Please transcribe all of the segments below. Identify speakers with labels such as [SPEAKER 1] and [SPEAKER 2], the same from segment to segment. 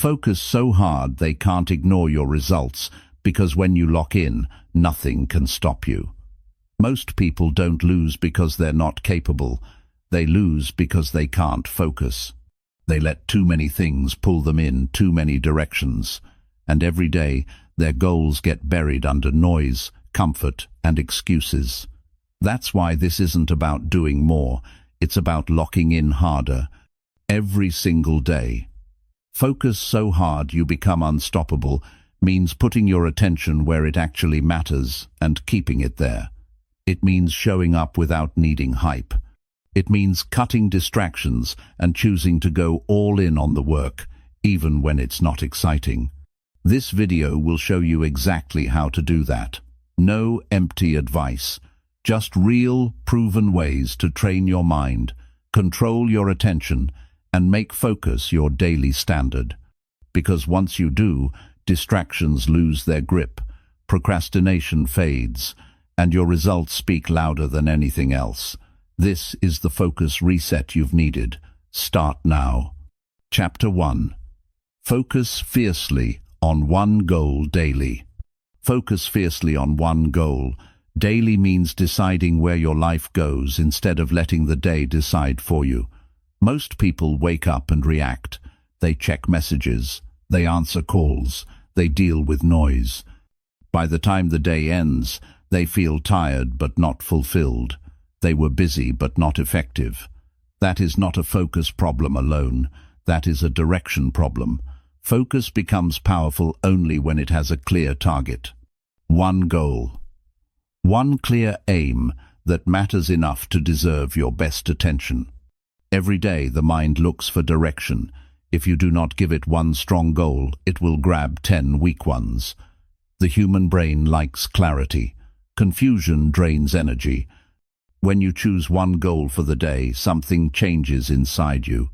[SPEAKER 1] focus so hard they can't ignore your results, because when you lock in, nothing can stop you. Most people don't lose because they're not capable. They lose because they can't focus. They let too many things pull them in too many directions, and every day their goals get buried under noise, comfort, and excuses. That's why this isn't about doing more, it's about locking in harder, every single day. Focus so hard you become unstoppable means putting your attention where it actually matters and keeping it there. It means showing up without needing hype. It means cutting distractions and choosing to go all in on the work, even when it's not exciting. This video will show you exactly how to do that. No empty advice, just real, proven ways to train your mind, control your attention, and make focus your daily standard. Because once you do, distractions lose their grip, procrastination fades, and your results speak louder than anything else. This is the focus reset you've needed. Start now. Chapter 1. Focus fiercely on one goal daily. Focus fiercely on one goal. Daily means deciding where your life goes instead of letting the day decide for you. Most people wake up and react. They check messages. They answer calls. They deal with noise. By the time the day ends, they feel tired but not fulfilled. They were busy but not effective. That is not a focus problem alone. That is a direction problem. Focus becomes powerful only when it has a clear target. One goal. One clear aim that matters enough to deserve your best attention. Every day the mind looks for direction. If you do not give it one strong goal, it will grab 10 weak ones. The human brain likes clarity. Confusion drains energy. When you choose one goal for the day, something changes inside you.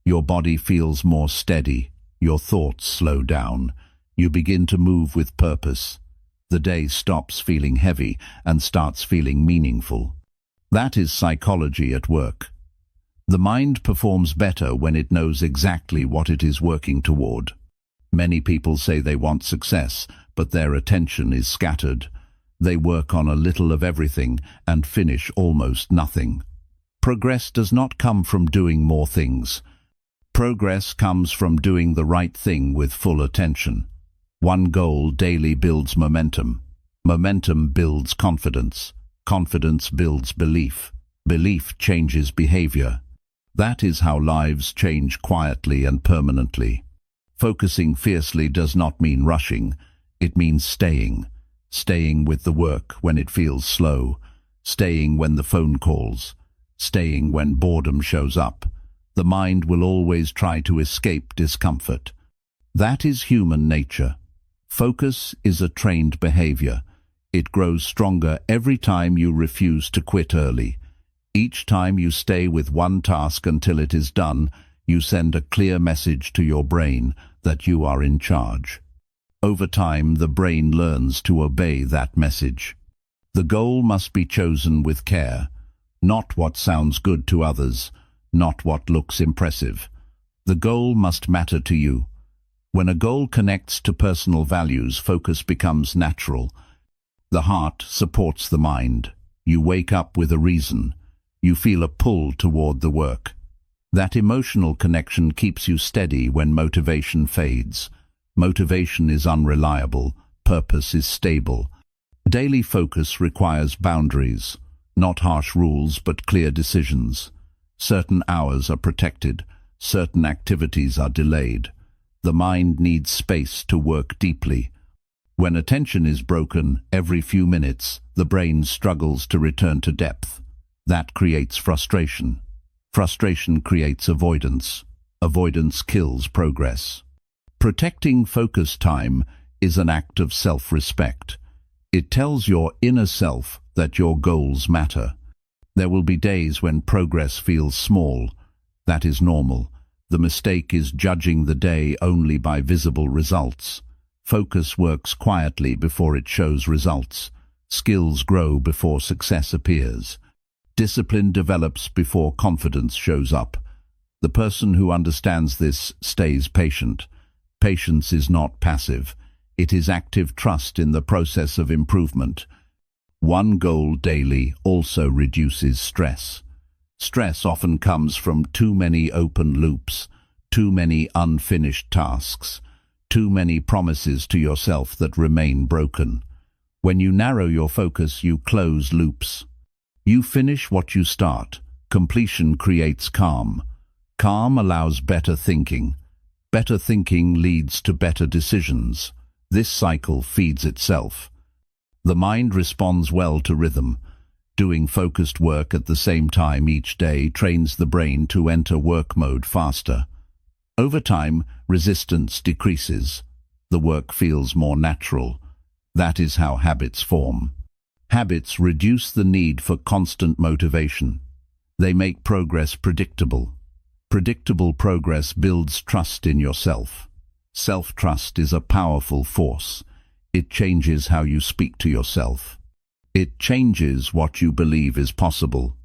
[SPEAKER 1] Your body feels more steady. Your thoughts slow down. You begin to move with purpose. The day stops feeling heavy and starts feeling meaningful. That is psychology at work. The mind performs better when it knows exactly what it is working toward. Many people say they want success, but their attention is scattered. They work on a little of everything and finish almost nothing. Progress does not come from doing more things. Progress comes from doing the right thing with full attention. One goal daily builds momentum. Momentum builds confidence. Confidence builds belief. Belief changes behavior. That is how lives change quietly and permanently. Focusing fiercely does not mean rushing. It means staying. Staying with the work when it feels slow. Staying when the phone calls. Staying when boredom shows up. The mind will always try to escape discomfort. That is human nature. Focus is a trained behavior. It grows stronger every time you refuse to quit early. Each time you stay with one task until it is done, you send a clear message to your brain that you are in charge. Over time, the brain learns to obey that message. The goal must be chosen with care, not what sounds good to others, not what looks impressive. The goal must matter to you. When a goal connects to personal values, focus becomes natural. The heart supports the mind. You wake up with a reason. You feel a pull toward the work. That emotional connection keeps you steady when motivation fades. Motivation is unreliable. Purpose is stable. Daily focus requires boundaries, not harsh rules but clear decisions. Certain hours are protected. Certain activities are delayed. The mind needs space to work deeply. When attention is broken every few minutes, the brain struggles to return to depth. That creates frustration. Frustration creates avoidance. Avoidance kills progress. Protecting focus time is an act of self-respect. It tells your inner self that your goals matter. There will be days when progress feels small. That is normal. The mistake is judging the day only by visible results. Focus works quietly before it shows results. Skills grow before success appears. Discipline develops before confidence shows up. The person who understands this stays patient. Patience is not passive. It is active trust in the process of improvement. One goal daily also reduces stress. Stress often comes from too many open loops, too many unfinished tasks, too many promises to yourself that remain broken. When you narrow your focus, you close loops. You finish what you start. Completion creates calm. Calm allows better thinking. Better thinking leads to better decisions. This cycle feeds itself. The mind responds well to rhythm. Doing focused work at the same time each day trains the brain to enter work mode faster. Over time, resistance decreases. The work feels more natural. That is how habits form. Habits reduce the need for constant motivation. They make progress predictable. Predictable progress builds trust in yourself. Self-trust is a powerful force. It changes how you speak to yourself. It changes what you believe is possible.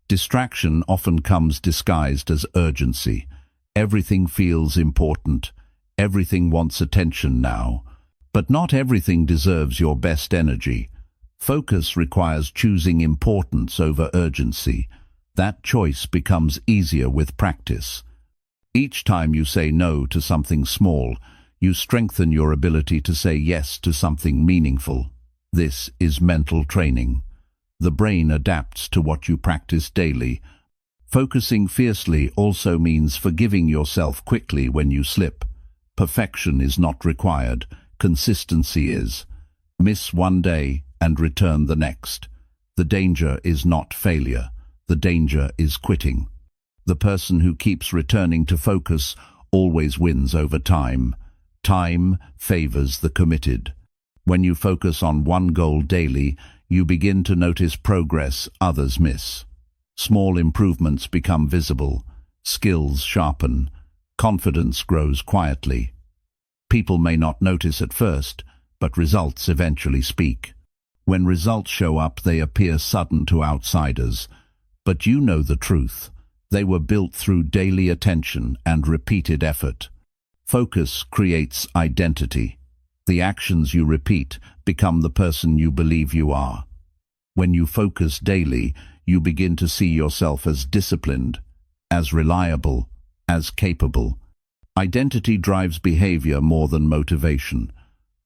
[SPEAKER 1] Distraction often comes disguised as urgency. Everything feels important. Everything wants attention now. But not everything deserves your best energy. Focus requires choosing importance over urgency. That choice becomes easier with practice. Each time you say no to something small, you strengthen your ability to say yes to something meaningful. This is mental training. The brain adapts to what you practice daily. Focusing fiercely also means forgiving yourself quickly when you slip. Perfection is not required. Consistency is. Miss one day and return the next. The danger is not failure. The danger is quitting. The person who keeps returning to focus always wins over time. Time favors the committed. When you focus on one goal daily, you begin to notice progress others miss. Small improvements become visible. Skills sharpen. Confidence grows quietly. People may not notice at first, but results eventually speak. When results show up, they appear sudden to outsiders. But you know the truth. They were built through daily attention and repeated effort. Focus creates identity. The actions you repeat become the person you believe you are. When you focus daily, you begin to see yourself as disciplined, as reliable, as capable. Identity drives behavior more than motivation.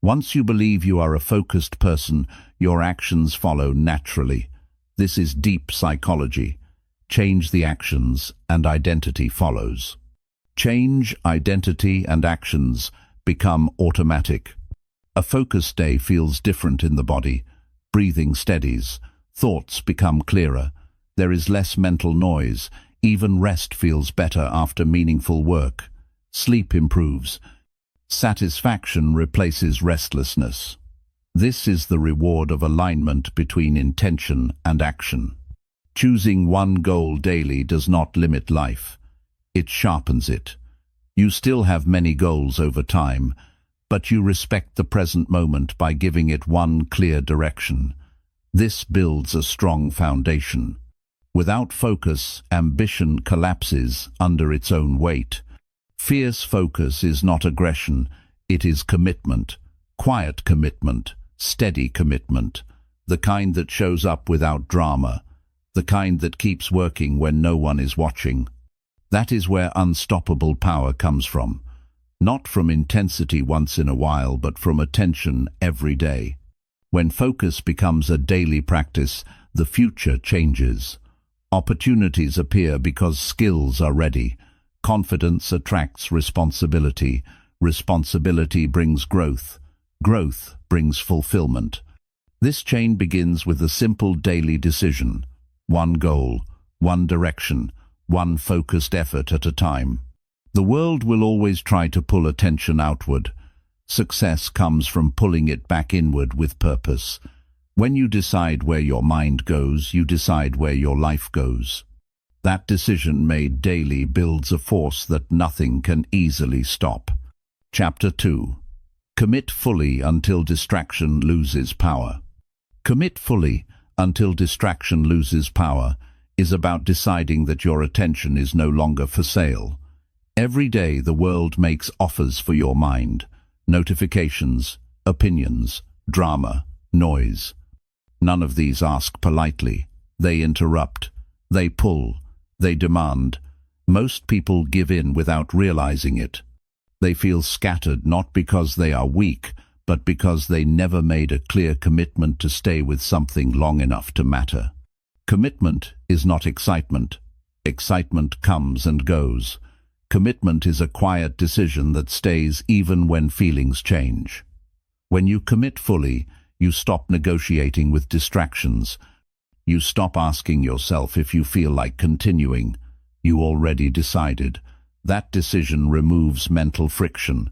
[SPEAKER 1] Once you believe you are a focused person, your actions follow naturally. This is deep psychology. Change the actions, and identity follows. Change, identity, and actions become automatic. A focused day feels different in the body. Breathing steadies. Thoughts become clearer. There is less mental noise. Even rest feels better after meaningful work. Sleep improves. Satisfaction replaces restlessness. This is the reward of alignment between intention and action. Choosing one goal daily does not limit life. It sharpens it. You still have many goals over time, but you respect the present moment by giving it one clear direction. This builds a strong foundation. Without focus, ambition collapses under its own weight. Fierce focus is not aggression, it is commitment. Quiet commitment, steady commitment. The kind that shows up without drama. The kind that keeps working when no one is watching. That is where unstoppable power comes from. Not from intensity once in a while, but from attention every day. When focus becomes a daily practice, the future changes. Opportunities appear because skills are ready. Confidence attracts responsibility. Responsibility brings growth. Growth brings fulfillment. This chain begins with a simple daily decision. One goal, one direction, one focused effort at a time. The world will always try to pull attention outward. Success comes from pulling it back inward with purpose. When you decide where your mind goes, you decide where your life goes. That decision made daily builds a force that nothing can easily stop. Chapter 2. Commit fully until distraction loses power. Commit fully until distraction loses power is about deciding that your attention is no longer for sale. Every day the world makes offers for your mind. Notifications, opinions, drama, noise. None of these ask politely. They interrupt. They pull. They demand. Most people give in without realizing it. They feel scattered not because they are weak, but because they never made a clear commitment to stay with something long enough to matter. Commitment is not excitement. Excitement comes and goes. Commitment is a quiet decision that stays even when feelings change. When you commit fully, you stop negotiating with distractions. You stop asking yourself if you feel like continuing. You already decided. That decision removes mental friction.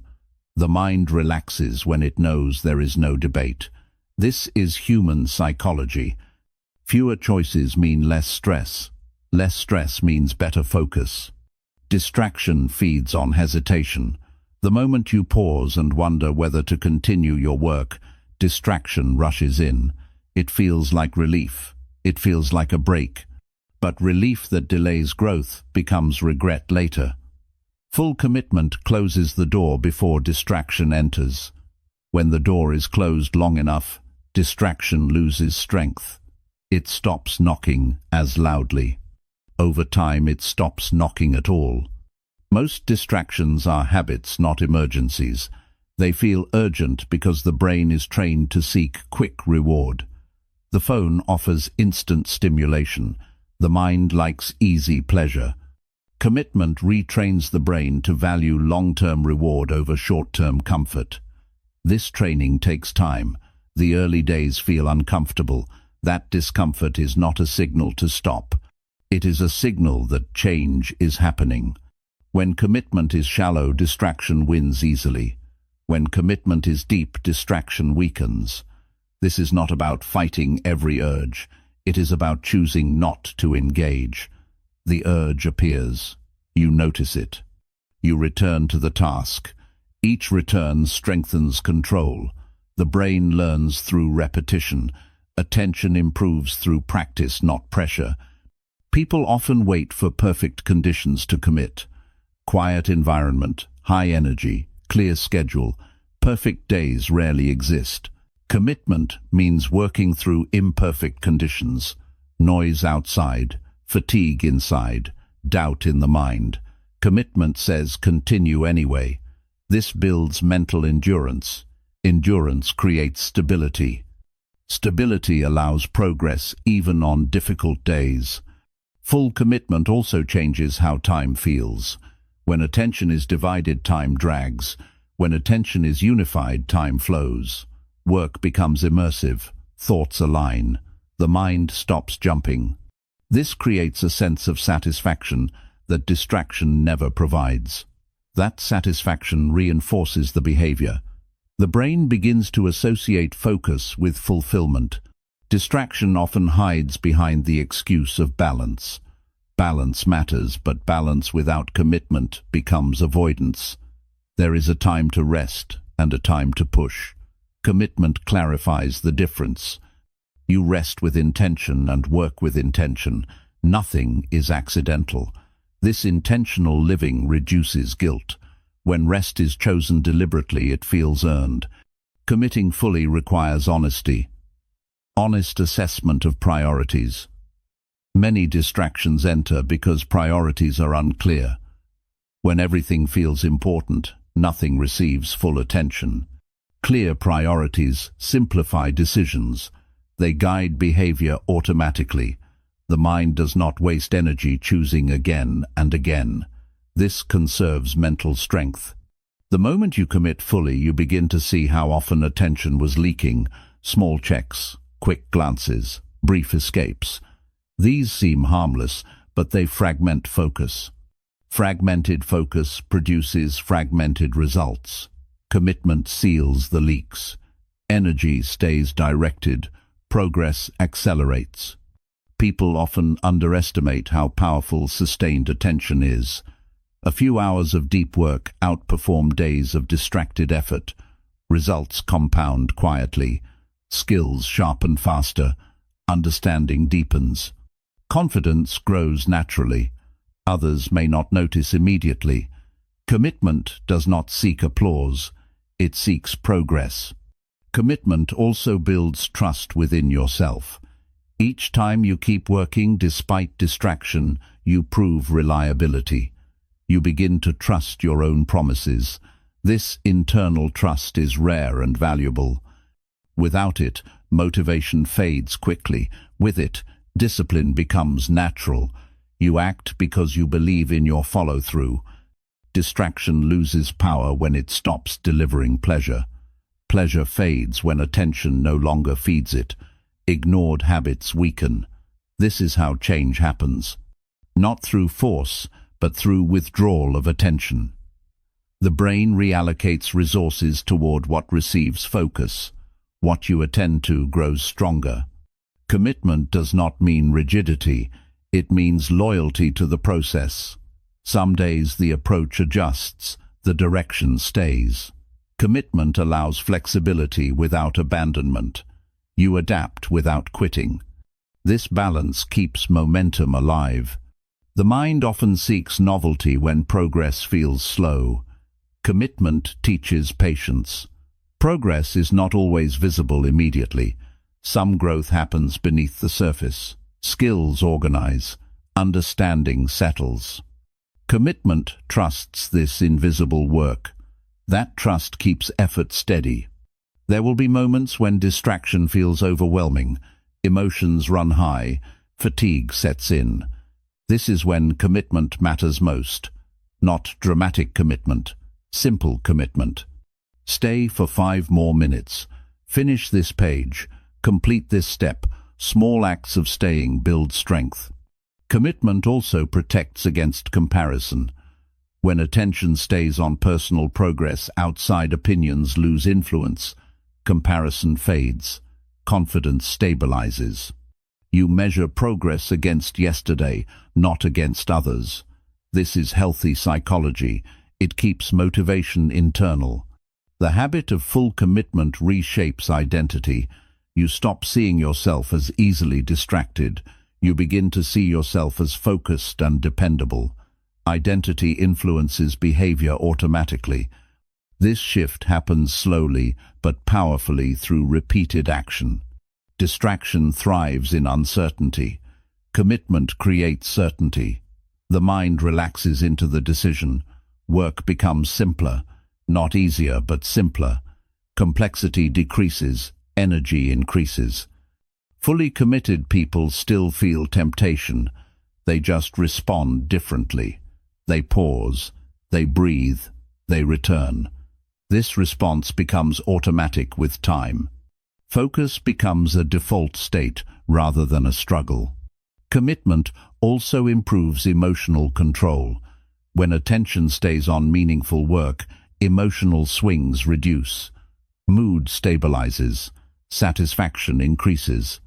[SPEAKER 1] The mind relaxes when it knows there is no debate. This is human psychology. Fewer choices mean less stress. Less stress means better focus. Distraction feeds on hesitation. The moment you pause and wonder whether to continue your work, distraction rushes in. It feels like relief. It feels like a break. But relief that delays growth becomes regret later. Full commitment closes the door before distraction enters. When the door is closed long enough, distraction loses strength. It stops knocking as loudly. Over time, it stops knocking at all. Most distractions are habits, not emergencies. They feel urgent because the brain is trained to seek quick reward. The phone offers instant stimulation. The mind likes easy pleasure. Commitment retrains the brain to value long-term reward over short-term comfort. This training takes time. The early days feel uncomfortable. That discomfort is not a signal to stop. It is a signal that change is happening. When commitment is shallow, distraction wins easily. When commitment is deep, distraction weakens. This is not about fighting every urge. It is about choosing not to engage. The urge appears. You notice it. You return to the task. Each return strengthens control. The brain learns through repetition. Attention improves through practice, not pressure. People often wait for perfect conditions to commit. Quiet environment, high energy, clear schedule. Perfect days rarely exist. Commitment means working through imperfect conditions. Noise outside, fatigue inside, doubt in the mind. Commitment says continue anyway. This builds mental endurance. Endurance creates stability. Stability allows progress even on difficult days. Full commitment also changes how time feels. When attention is divided, time drags. When attention is unified, time flows. Work becomes immersive. Thoughts align. The mind stops jumping. This creates a sense of satisfaction that distraction never provides. That satisfaction reinforces the behavior. The brain begins to associate focus with fulfillment. Distraction often hides behind the excuse of balance. Balance matters, but balance without commitment becomes avoidance. There is a time to rest and a time to push. Commitment clarifies the difference. You rest with intention and work with intention. Nothing is accidental. This intentional living reduces guilt. When rest is chosen deliberately, it feels earned. Committing fully requires honesty. Honest assessment of priorities. Many distractions enter because priorities are unclear. When everything feels important, nothing receives full attention. Clear priorities simplify decisions. They guide behavior automatically. The mind does not waste energy choosing again and again. This conserves mental strength. The moment you commit fully, you begin to see how often attention was leaking. Small checks, quick glances, brief escapes. These seem harmless, but they fragment focus. Fragmented focus produces fragmented results. Commitment seals the leaks. Energy stays directed. Progress accelerates. People often underestimate how powerful sustained attention is. A few hours of deep work outperform days of distracted effort. Results compound quietly. Skills sharpen faster. Understanding deepens. Confidence grows naturally. Others may not notice immediately. Commitment does not seek applause, it seeks progress. Commitment also builds trust within yourself. Each time you keep working despite distraction, you prove reliability. You begin to trust your own promises. This internal trust is rare and valuable. Without it, motivation fades quickly. With it, discipline becomes natural. You act because you believe in your follow-through. Distraction loses power when it stops delivering pleasure. Pleasure fades when attention no longer feeds it. Ignored habits weaken. This is how change happens. Not through force, but through withdrawal of attention. The brain reallocates resources toward what receives focus. What you attend to grows stronger. Commitment does not mean rigidity, it means loyalty to the process. Some days the approach adjusts, the direction stays. Commitment allows flexibility without abandonment. You adapt without quitting. This balance keeps momentum alive. The mind often seeks novelty when progress feels slow. Commitment teaches patience. Progress is not always visible immediately. Some growth happens beneath the surface. Skills organize. Understanding settles. Commitment trusts this invisible work. That trust keeps effort steady. There will be moments when distraction feels overwhelming, emotions run high, fatigue sets in. This is when commitment matters most. Not dramatic commitment, simple commitment. Stay for 5 more minutes. Finish this page. Complete this step. Small acts of staying build strength. Commitment also protects against comparison. When attention stays on personal progress, outside opinions lose influence. Comparison fades. Confidence stabilizes. You measure progress against yesterday, not against others. This is healthy psychology. It keeps motivation internal. The habit of full commitment reshapes identity. You stop seeing yourself as easily distracted. You begin to see yourself as focused and dependable. Identity influences behavior automatically. This shift happens slowly but powerfully through repeated action. Distraction thrives in uncertainty. Commitment creates certainty. The mind relaxes into the decision. Work becomes simpler, not easier but simpler. Complexity decreases, energy increases. Fully committed people still feel temptation. They just respond differently. They pause, they breathe, they return. This response becomes automatic with time. Focus becomes a default state rather than a struggle. Commitment also improves emotional control. When attention stays on meaningful work, emotional swings reduce. Mood stabilizes. Satisfaction increases.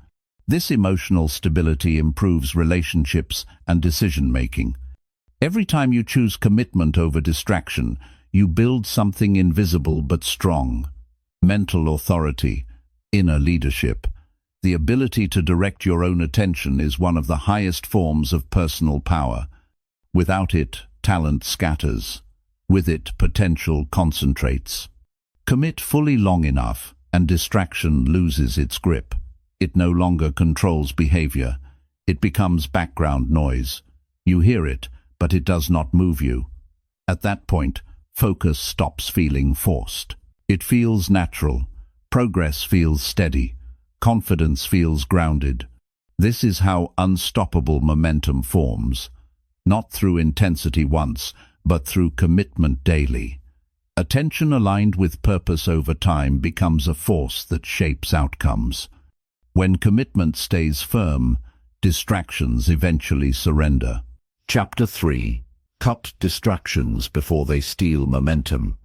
[SPEAKER 1] This emotional stability improves relationships and decision-making. Every time you choose commitment over distraction, you build something invisible but strong. Mental authority, inner leadership. The ability to direct your own attention is one of the highest forms of personal power. Without it, talent scatters. With it, potential concentrates. Commit fully long enough, and distraction loses its grip. It no longer controls behavior. It becomes background noise. You hear it, but it does not move you. At that point, focus stops feeling forced. It feels natural. Progress feels steady. Confidence feels grounded. This is how unstoppable momentum forms. Not through intensity once, but through commitment daily. Attention aligned with purpose over time becomes a force that shapes outcomes. When commitment stays firm, distractions eventually surrender. Chapter 3. Cut distractions before they steal momentum.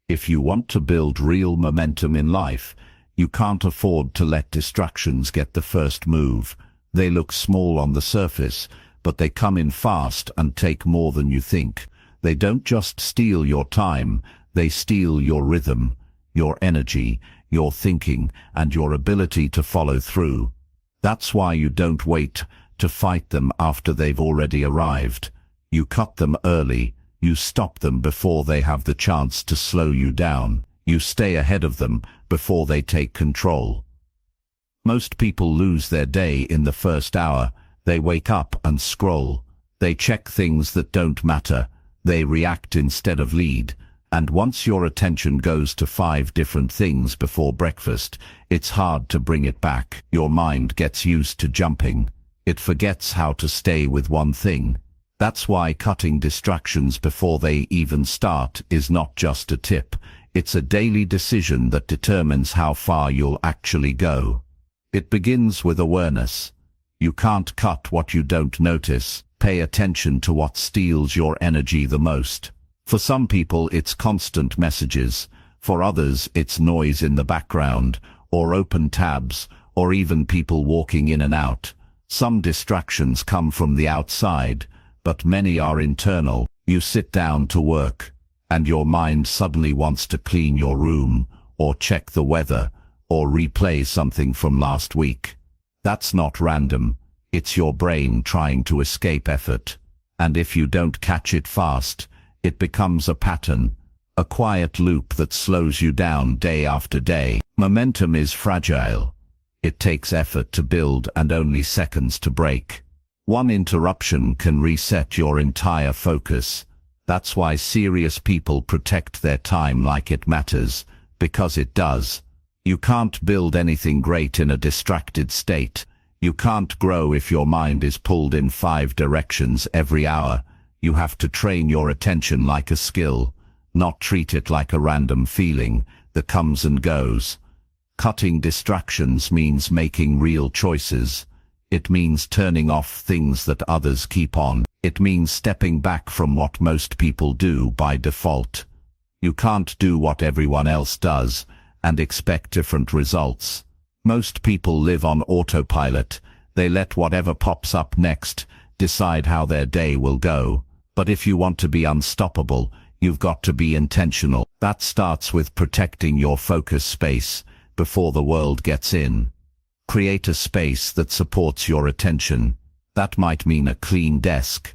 [SPEAKER 1] If you want to build real momentum in life, you can't afford to let distractions get the first move. They look small on the surface, but they come in fast and take more than you think. They don't just steal your time, they steal your rhythm, your energy, your thinking, and your ability to follow through. That's why you don't wait to fight them after they've already arrived. You cut them early. You stop them before they have the chance to slow you down. You stay ahead of them before they take control. Most people lose their day in the first hour. They wake up and scroll. They check things that don't matter. They react instead of lead. And once your attention goes to 5 different things before breakfast, it's hard to bring it back. Your mind gets used to jumping. It forgets how to stay with one thing. That's why cutting distractions before they even start is not just a tip. It's a daily decision that determines how far you'll actually go. It begins with awareness. You can't cut what you don't notice. Pay attention to what steals your energy the most. For some people it's constant messages. For others it's noise in the background, or open tabs, or even people walking in and out. Some distractions come from the outside, but many are internal. You sit down to work, and your mind suddenly wants to clean your room, or check the weather, or replay something from last week. That's not random. It's your brain trying to escape effort. And if you don't catch it fast, it becomes a pattern, a quiet loop that slows you down day after day. Momentum is fragile. It takes effort to build and only seconds to break. One interruption can reset your entire focus. That's why serious people protect their time like it matters, because it does. You can't build anything great in a distracted state. You can't grow if your mind is pulled in 5 directions every hour. You have to train your attention like a skill, not treat it like a random feeling that comes and goes. Cutting distractions means making real choices. It means turning off things that others keep on. It means stepping back from what most people do by default. You can't do what everyone else does and expect different results. Most people live on autopilot. They let whatever pops up next decide how their day will go. But if you want to be unstoppable, you've got to be intentional. That starts with protecting your focus space before the world gets in. Create a space that supports your attention. That might mean a clean desk.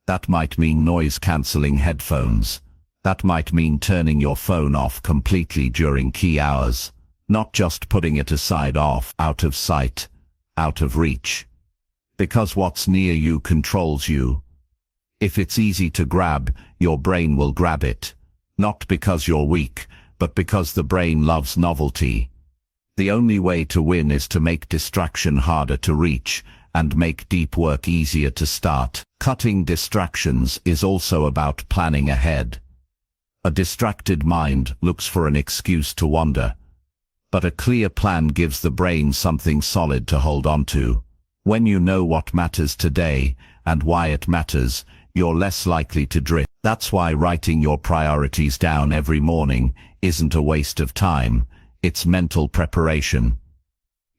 [SPEAKER 1] That might mean noise-canceling headphones. That might mean turning your phone off completely during key hours. Not just putting it aside, off, out of sight, out of reach. Because what's near you controls you. If it's easy to grab, your brain will grab it. Not because you're weak, but because the brain loves novelty. The only way to win is to make distraction harder to reach and make deep work easier to start. Cutting distractions is also about planning ahead. A distracted mind looks for an excuse to wander, but a clear plan gives the brain something solid to hold on to. When you know what matters today and why it matters, you're less likely to drift. That's why writing your priorities down every morning isn't a waste of time. It's mental preparation.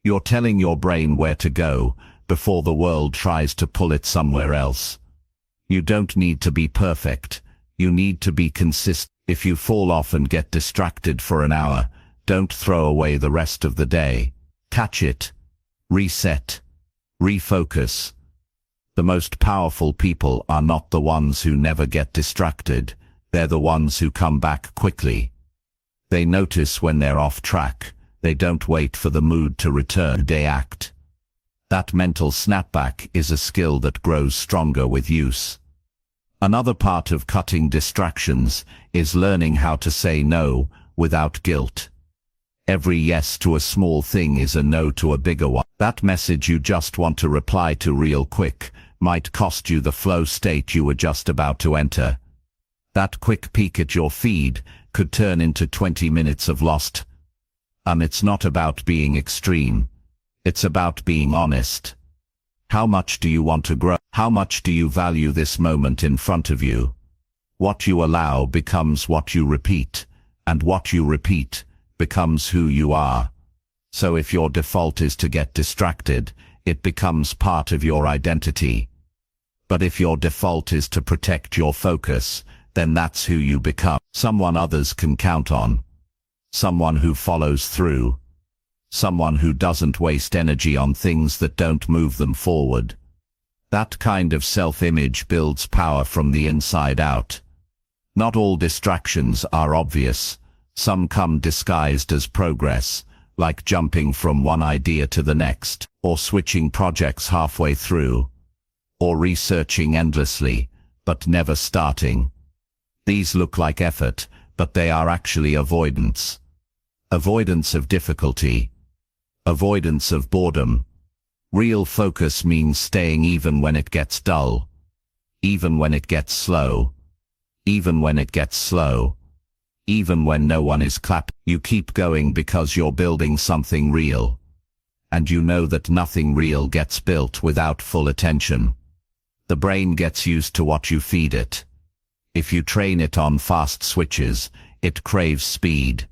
[SPEAKER 1] You're telling your brain where to go before the world tries to pull it somewhere else. You don't need to be perfect. You need to be consistent. If you fall off and get distracted for an hour, don't throw away the rest of the day. Catch it. Reset. Refocus. The most powerful people are not the ones who never get distracted. They're the ones who come back quickly. They notice when they're off track. They don't wait for the mood to return. They act. That mental snapback is a skill that grows stronger with use. Another part of cutting distractions is learning how to say no without guilt. Every yes to a small thing is a no to a bigger one. That message you just want to reply to real quick might cost you the flow state you were just about to enter. That quick peek at your feed could turn into 20 minutes of lost. And it's not about being extreme. It's about being honest. How much do you want to grow? How much do you value this moment in front of you? What you allow becomes what you repeat, and what you repeat becomes who you are. So if your default is to get distracted, it becomes part of your identity. But if your default is to protect your focus, then that's who you become. Someone others can count on. Someone who follows through. Someone who doesn't waste energy on things that don't move them forward. That kind of self-image builds power from the inside out. Not all distractions are obvious. Some come disguised as progress, like jumping from one idea to the next, or switching projects halfway through, or researching endlessly, but never starting. These look like effort, but they are actually avoidance. Avoidance of difficulty. Avoidance of boredom. Real focus means staying even when it gets dull. Even when it gets slow. Even when it gets slow. Even when no one is clapping. You keep going because you're building something real. And you know that nothing real gets built without full attention. The brain gets used to what you feed it. If you train it on fast switches, it craves speed.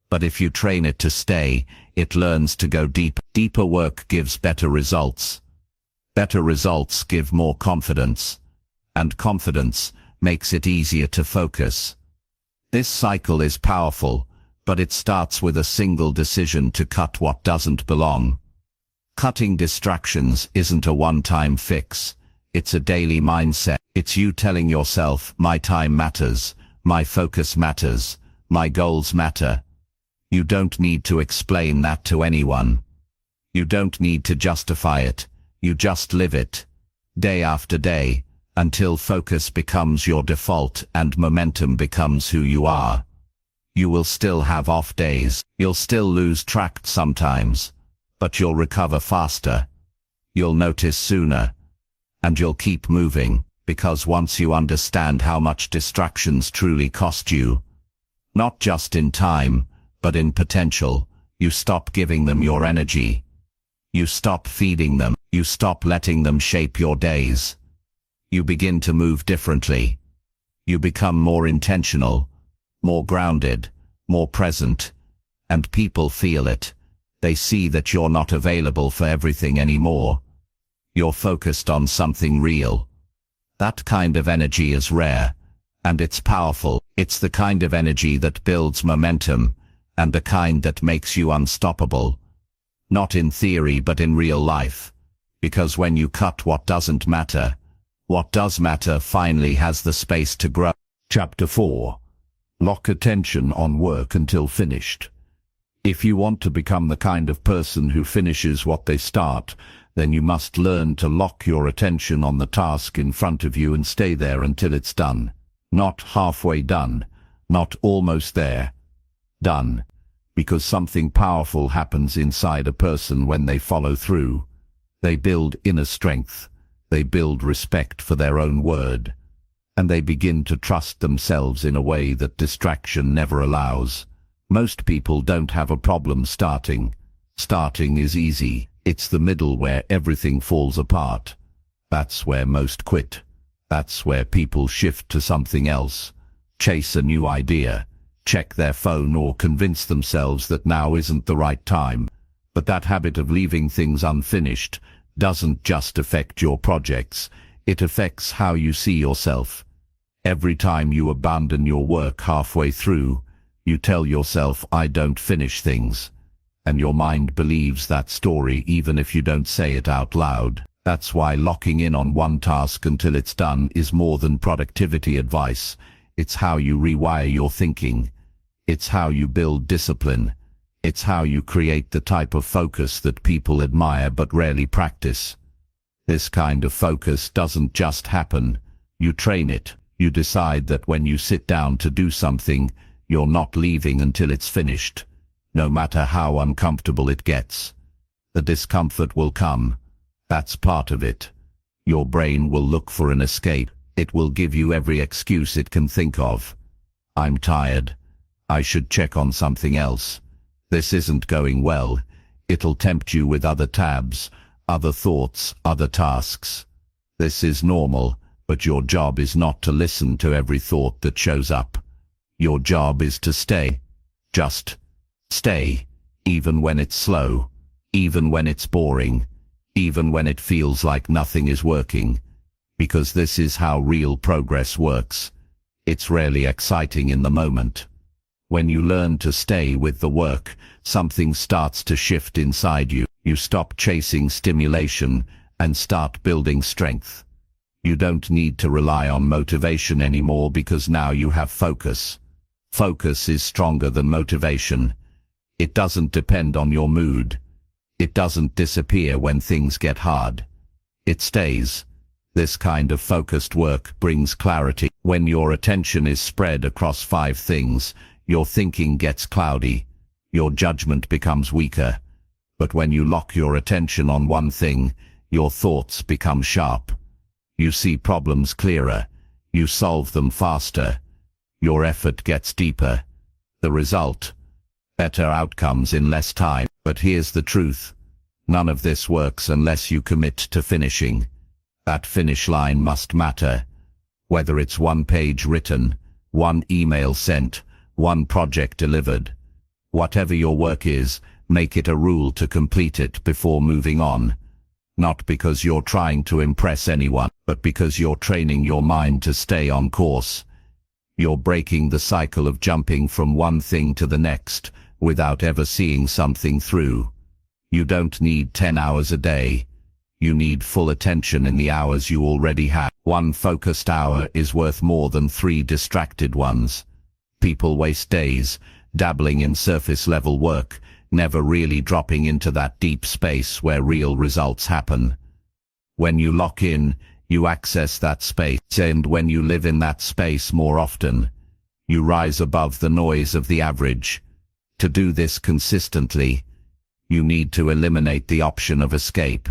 [SPEAKER 1] But if you train it to stay, it learns to go deep. Deeper work gives better results. Better results give more confidence. And confidence makes it easier to focus. This cycle is powerful, but it starts with a single decision to cut what doesn't belong. Cutting distractions isn't a one-time fix. It's a daily mindset. It's you telling yourself, my time matters, my focus matters, my goals matter. You don't need to explain that to anyone. You don't need to justify it. You just live it. Day after day, until focus becomes your default and momentum becomes who you are. You will still have off days. You'll still lose track sometimes, but you'll recover faster. You'll notice sooner. And you'll keep moving, because once you understand how much distractions truly cost you, not just in time, but in potential, you stop giving them your energy. You stop feeding them. You stop letting them shape your days. You begin to move differently. You become more intentional, more grounded, more present, and people feel it. They see that you're not available for everything anymore. You're focused on something real. That kind of energy is rare, and it's powerful. It's the kind of energy that builds momentum, and the kind that makes you unstoppable. Not in theory but in real life. Because when you cut what doesn't matter, what does matter finally has the space to grow. Chapter 4. Lock attention on work until finished. If you want to become the kind of person who finishes what they start, then you must learn to lock your attention on the task in front of you and stay there until it's done. Not halfway done, not almost there. Done. Because something powerful happens inside a person when they follow through. They build inner strength. They build respect for their own word. And they begin to trust themselves in a way that distraction never allows. Most people don't have a problem starting. Starting is easy. It's the middle where everything falls apart. That's where most quit. That's where people shift to something else, chase a new idea, check their phone or convince themselves that now isn't the right time. But that habit of leaving things unfinished doesn't just affect your projects, it affects how you see yourself. Every time you abandon your work halfway through, you tell yourself, I don't finish things. And your mind believes that story even if you don't say it out loud. That's why locking in on one task until it's done is more than productivity advice. It's how you rewire your thinking. It's how you build discipline. It's how you create the type of focus that people admire but rarely practice. This kind of focus doesn't just happen. You train it. You decide that when you sit down to do something, you're not leaving until it's finished. No matter how uncomfortable it gets. The discomfort will come. That's part of it. Your brain will look for an escape. It will give you every excuse it can think of. I'm tired. I should check on something else. This isn't going well. It'll tempt you with other tabs, other thoughts, other tasks. This is normal, but your job is not to listen to every thought that shows up. Your job is to stay. Just stay, even when it's slow, even when it's boring, even when it feels like nothing is working. Because this is how real progress works. It's rarely exciting in the moment. When you learn to stay with the work, something starts to shift inside you. You stop chasing stimulation and start building strength. You don't need to rely on motivation anymore because now you have focus. Focus is stronger than motivation. It doesn't depend on your mood. It doesn't disappear when things get hard. It stays. This kind of focused work brings clarity. When your attention is spread across 5 things, your thinking gets cloudy. Your judgment becomes weaker. But when you lock your attention on one thing, your thoughts become sharp. You see problems clearer. You solve them faster. Your effort gets deeper. The result? Better outcomes in less time. But here's the truth. None of this works unless you commit to finishing. That finish line must matter. Whether it's 1 page written, 1 email sent, 1 project delivered. Whatever your work is, make it a rule to complete it before moving on. Not because you're trying to impress anyone, but because you're training your mind to stay on course. You're breaking the cycle of jumping from one thing to the next, without ever seeing something through. You don't need 10 hours a day. You need full attention in the hours you already have. 1 focused hour is worth more than 3 distracted ones. People waste days, dabbling in surface-level work, never really dropping into that deep space where real results happen. When you lock in, you access that space, and when you live in that space more often, you rise above the noise of the average. To do this consistently, you need to eliminate the option of escape.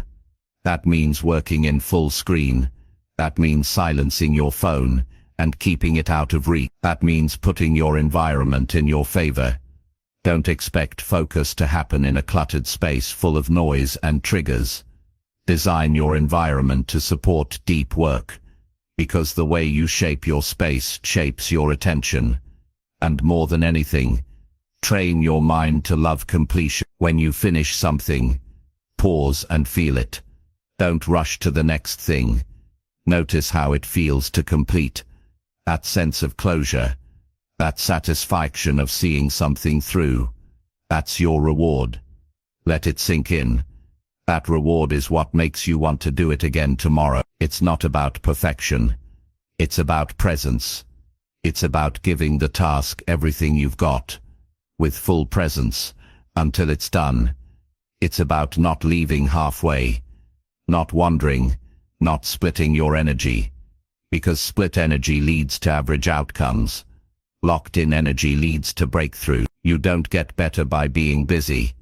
[SPEAKER 1] That means working in full screen. That means silencing your phone and keeping it out of reach. That means putting your environment in your favor. Don't expect focus to happen in a cluttered space full of noise and triggers. Design your environment to support deep work, because the way you shape your space shapes your attention. And more than anything, train your mind to love completion. When you finish something, pause and feel it. Don't rush to the next thing. Notice how it feels to complete. That sense of closure. That satisfaction of seeing something through. That's your reward. Let it sink in. That reward is what makes you want to do it again tomorrow. It's not about perfection. It's about presence. It's about giving the task everything you've got, with full presence, until it's done. It's about not leaving halfway, not wandering, not splitting your energy. Because split energy leads to average outcomes. Locked-in energy leads to breakthrough. You don't get better by being busy.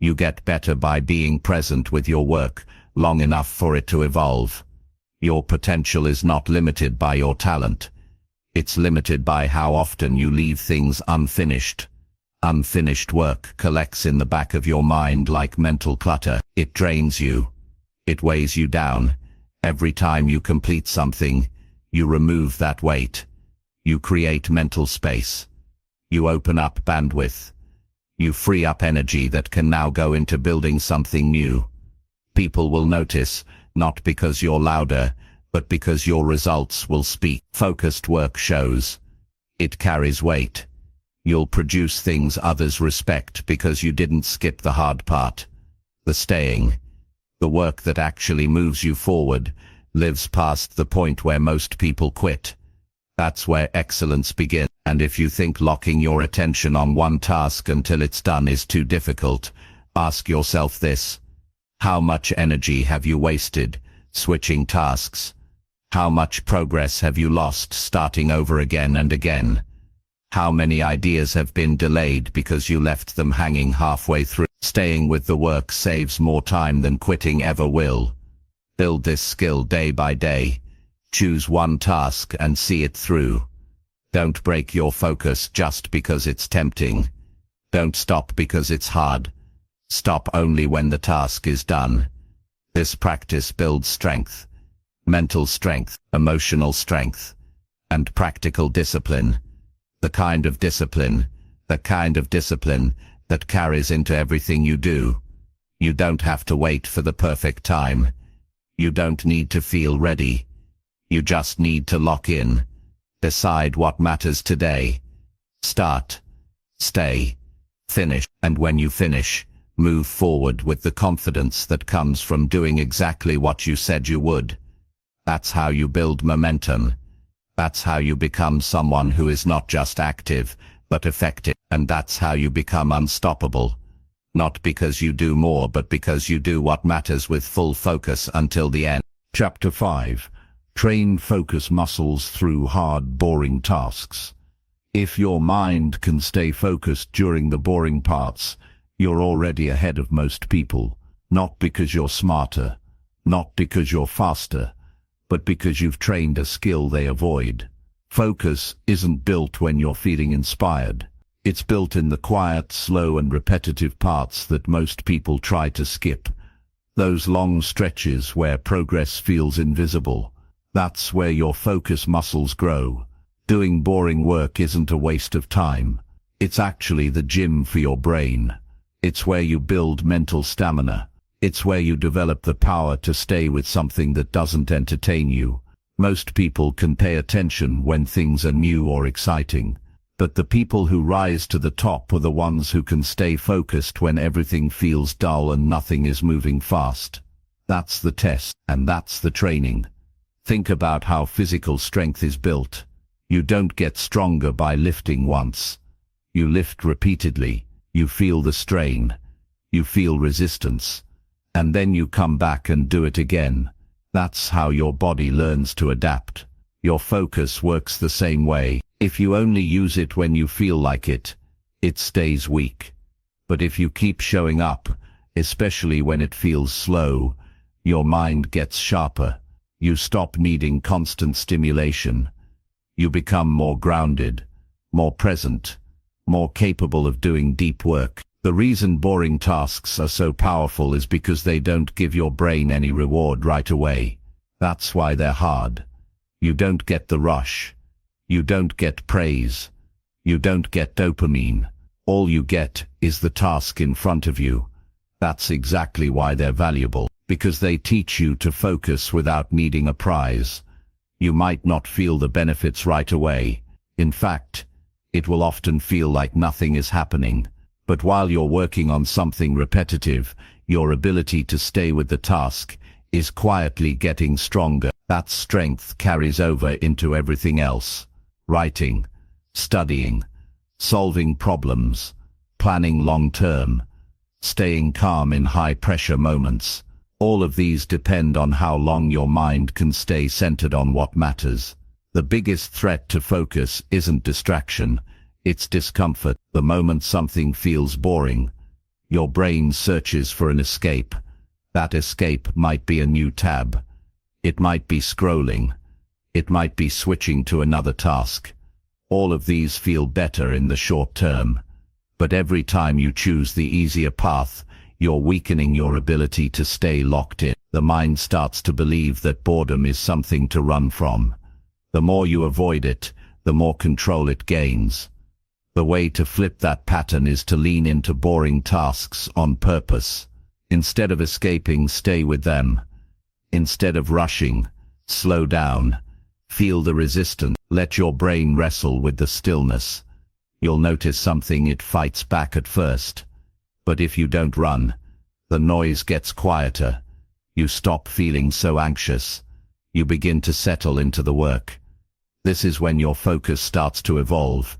[SPEAKER 1] You get better by being present with your work long enough for it to evolve. Your potential is not limited by your talent. It's limited by how often you leave things unfinished. Unfinished work collects in the back of your mind like mental clutter. It drains you. It weighs you down. Every time you complete something, you remove that weight. You create mental space. You open up bandwidth. You free up energy that can now go into building something new. People will notice, not because you're louder, but because your results will speak. Focused work shows. It carries weight. You'll produce things others respect because you didn't skip the hard part. The staying. The work that actually moves you forward lives past the point where most people quit. That's where excellence begins. And if you think locking your attention on one task until it's done is too difficult, ask yourself this. How much energy have you wasted switching tasks? How much progress have you lost starting over again and again? How many ideas have been delayed because you left them hanging halfway through? Staying with the work saves more time than quitting ever will. Build this skill day by day. Choose one task and see it through. Don't break your focus just because it's tempting. Don't stop because it's hard. Stop only when the task is done. This practice builds strength, mental strength, emotional strength, and practical discipline. The kind of discipline that carries into everything you do. You don't have to wait for the perfect time. You don't need to feel ready. You just need to lock in. Decide what matters today. Start, stay, finish. And when you finish, move forward with the confidence that comes from doing exactly what you said you would. That's how you build momentum. That's how you become someone who is not just active, but effective. And that's how you become unstoppable. Not because you do more, but because you do what matters with full focus until the end. Chapter 5. Train focus muscles through hard, boring tasks. If your mind can stay focused during the boring parts, you're already ahead of most people. Not because you're smarter, not because you're faster, but because you've trained a skill they avoid. Focus isn't built when you're feeling inspired. It's built in the quiet, slow and repetitive parts that most people try to skip. Those long stretches where progress feels invisible. That's where your focus muscles grow. Doing boring work isn't a waste of time. It's actually the gym for your brain. It's where you build mental stamina. It's where you develop the power to stay with something that doesn't entertain you. Most people can pay attention when things are new or exciting, but the people who rise to the top are the ones who can stay focused when everything feels dull and nothing is moving fast. That's the test, and that's the training. Think about how physical strength is built. You don't get stronger by lifting once. You lift repeatedly. You feel the strain. You feel resistance. And then you come back and do it again. That's how your body learns to adapt. Your focus works the same way. If you only use it when you feel like it, it stays weak. But if you keep showing up, especially when it feels slow, your mind gets sharper. You stop needing constant stimulation. You become more grounded, more present, more capable of doing deep work. The reason boring tasks are so powerful is because they don't give your brain any reward right away. That's why they're hard. You don't get the rush. You don't get praise. You don't get dopamine. All you get is the task in front of you. That's exactly why they're valuable, because they teach you to focus without needing a prize. You might not feel the benefits right away. In fact, it will often feel like nothing is happening. But while you're working on something repetitive, your ability to stay with the task is quietly getting stronger. That strength carries over into everything else. Writing, studying, solving problems, planning long-term, staying calm in high-pressure moments. All of these depend on how long your mind can stay centered on what matters. The biggest threat to focus isn't distraction. It's discomfort. The moment something feels boring, your brain searches for an escape. That escape might be a new tab. It might be scrolling. It might be switching to another task. All of these feel better in the short term. But every time you choose the easier path, you're weakening your ability to stay locked in. The mind starts to believe that boredom is something to run from. The more you avoid it, the more control it gains. The way to flip that pattern is to lean into boring tasks on purpose. Instead of escaping, stay with them. Instead of rushing, slow down. Feel the resistance. Let your brain wrestle with the stillness. You'll notice something. It fights back at first. But if you don't run, the noise gets quieter. You stop feeling so anxious. You begin to settle into the work. This is when your focus starts to evolve.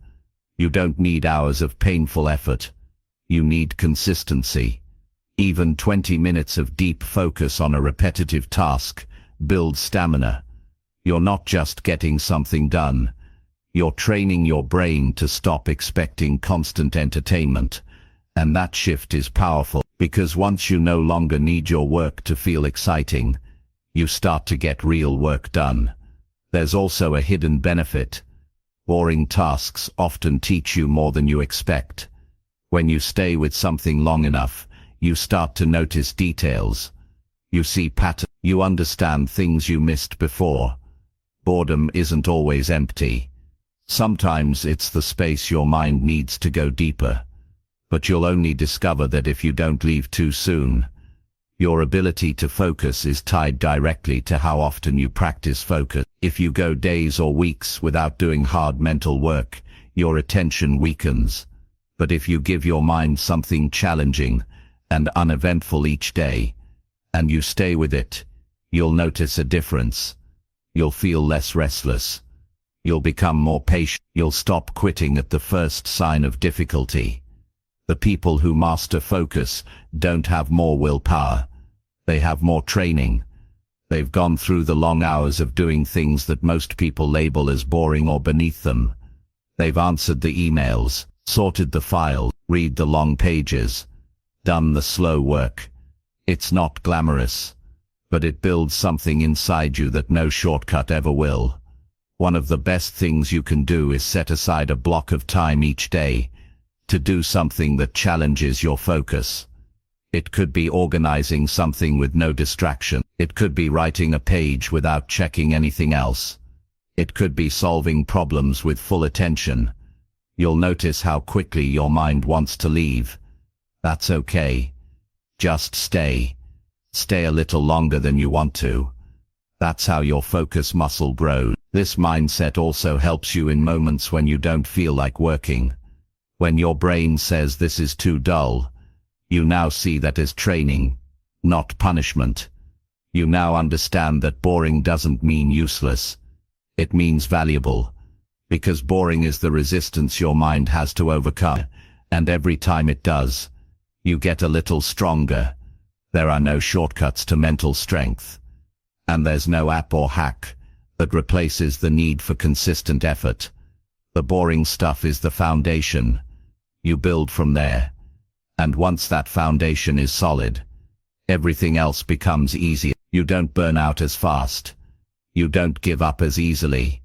[SPEAKER 1] You don't need hours of painful effort. You need consistency. Even 20 minutes of deep focus on a repetitive task builds stamina. You're not just getting something done. You're training your brain to stop expecting constant entertainment. And that shift is powerful, because once you no longer need your work to feel exciting, you start to get real work done. There's also a hidden benefit. Boring tasks often teach you more than you expect. When you stay with something long enough, you start to notice details. You see patterns. You understand things you missed before. Boredom isn't always empty. Sometimes it's the space your mind needs to go deeper. But you'll only discover that if you don't leave too soon. Your ability to focus is tied directly to how often you practice focus. If you go days or weeks without doing hard mental work, your attention weakens. But if you give your mind something challenging and uneventful each day, and you stay with it, you'll notice a difference. You'll feel less restless. You'll become more patient. You'll stop quitting at the first sign of difficulty. The people who master focus don't have more willpower. They have more training. They've gone through the long hours of doing things that most people label as boring or beneath them. They've answered the emails, sorted the files, read the long pages, done the slow work. It's not glamorous, but it builds something inside you that no shortcut ever will. One of the best things you can do is set aside a block of time each day to do something that challenges your focus. It could be organizing something with no distraction. It could be writing a page without checking anything else. It could be solving problems with full attention. You'll notice how quickly your mind wants to leave. That's okay. Just stay. Stay a little longer than you want to. That's how your focus muscle grows. This mindset also helps you in moments when you don't feel like working. When your brain says this is too dull, you now see that as training, not punishment. You now understand that boring doesn't mean useless. It means valuable, because boring is the resistance your mind has to overcome, and every time it does, you get a little stronger. There are no shortcuts to mental strength, and there's no app or hack that replaces the need for consistent effort. The boring stuff is the foundation. You build from there, and once that foundation is solid, everything else becomes easier. You don't burn out as fast. You don't give up as easily.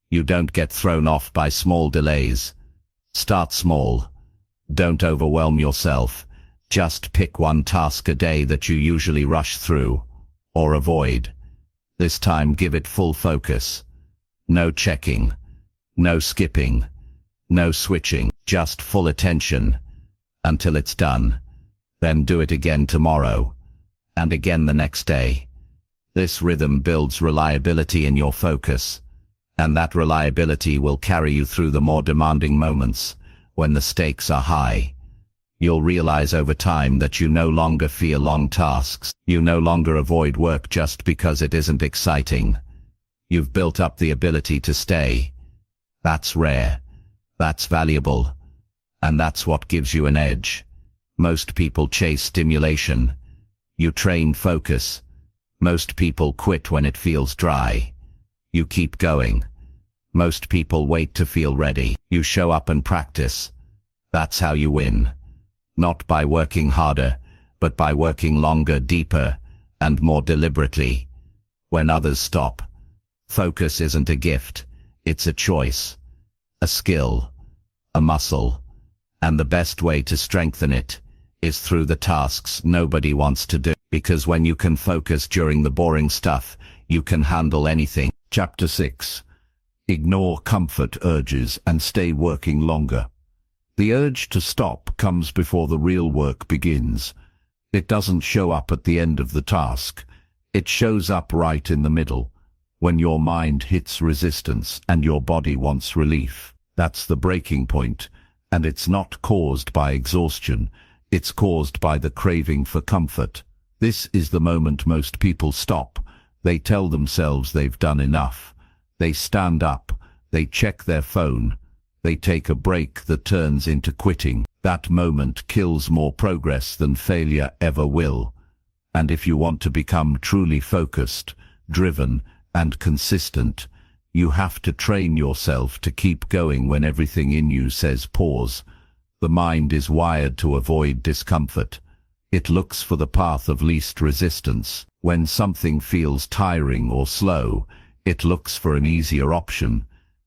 [SPEAKER 1] You don't get thrown off by small delays. Start small. Don't overwhelm yourself. Just pick one task a day that you usually rush through, or avoid. This time give it full focus. No checking. No skipping. No switching. Just full attention. Until it's done. Then do it again tomorrow. And again the next day. This rhythm builds reliability in your focus. And that reliability will carry you through the more demanding moments, when the stakes are high. You'll realize over time that you no longer fear long tasks. You no longer avoid work just because it isn't exciting. You've built up the ability to stay. That's rare. That's valuable. And that's what gives you an edge. Most people chase stimulation. You train focus. Most people quit when it feels dry. You keep going. Most people wait to feel ready. You show up and practice. That's how you win. Not by working harder, but by working longer, deeper, and more deliberately. When others stop, focus isn't a gift, it's a choice, a skill, a muscle, and the best way to strengthen it is through the tasks nobody wants to do, because when you can focus during the boring stuff, you can handle anything. Chapter 6. Ignore comfort urges and stay working longer. The urge to stop comes before the real work begins. It doesn't show up at the end of the task. It shows up right in the middle, when your mind hits resistance and your body wants relief. That's the breaking point, and it's not caused by exhaustion. It's caused by the craving for comfort. This is the moment most people stop. They tell themselves they've done enough. They stand up. They check their phone. They take a break that turns into quitting. That moment kills more progress than failure ever will. And if you want to become truly focused, driven, and consistent, you have to train yourself to keep going when everything in you says pause. The mind is wired to avoid discomfort. It looks for the path of least resistance. When something feels tiring or slow, it looks for an easier option.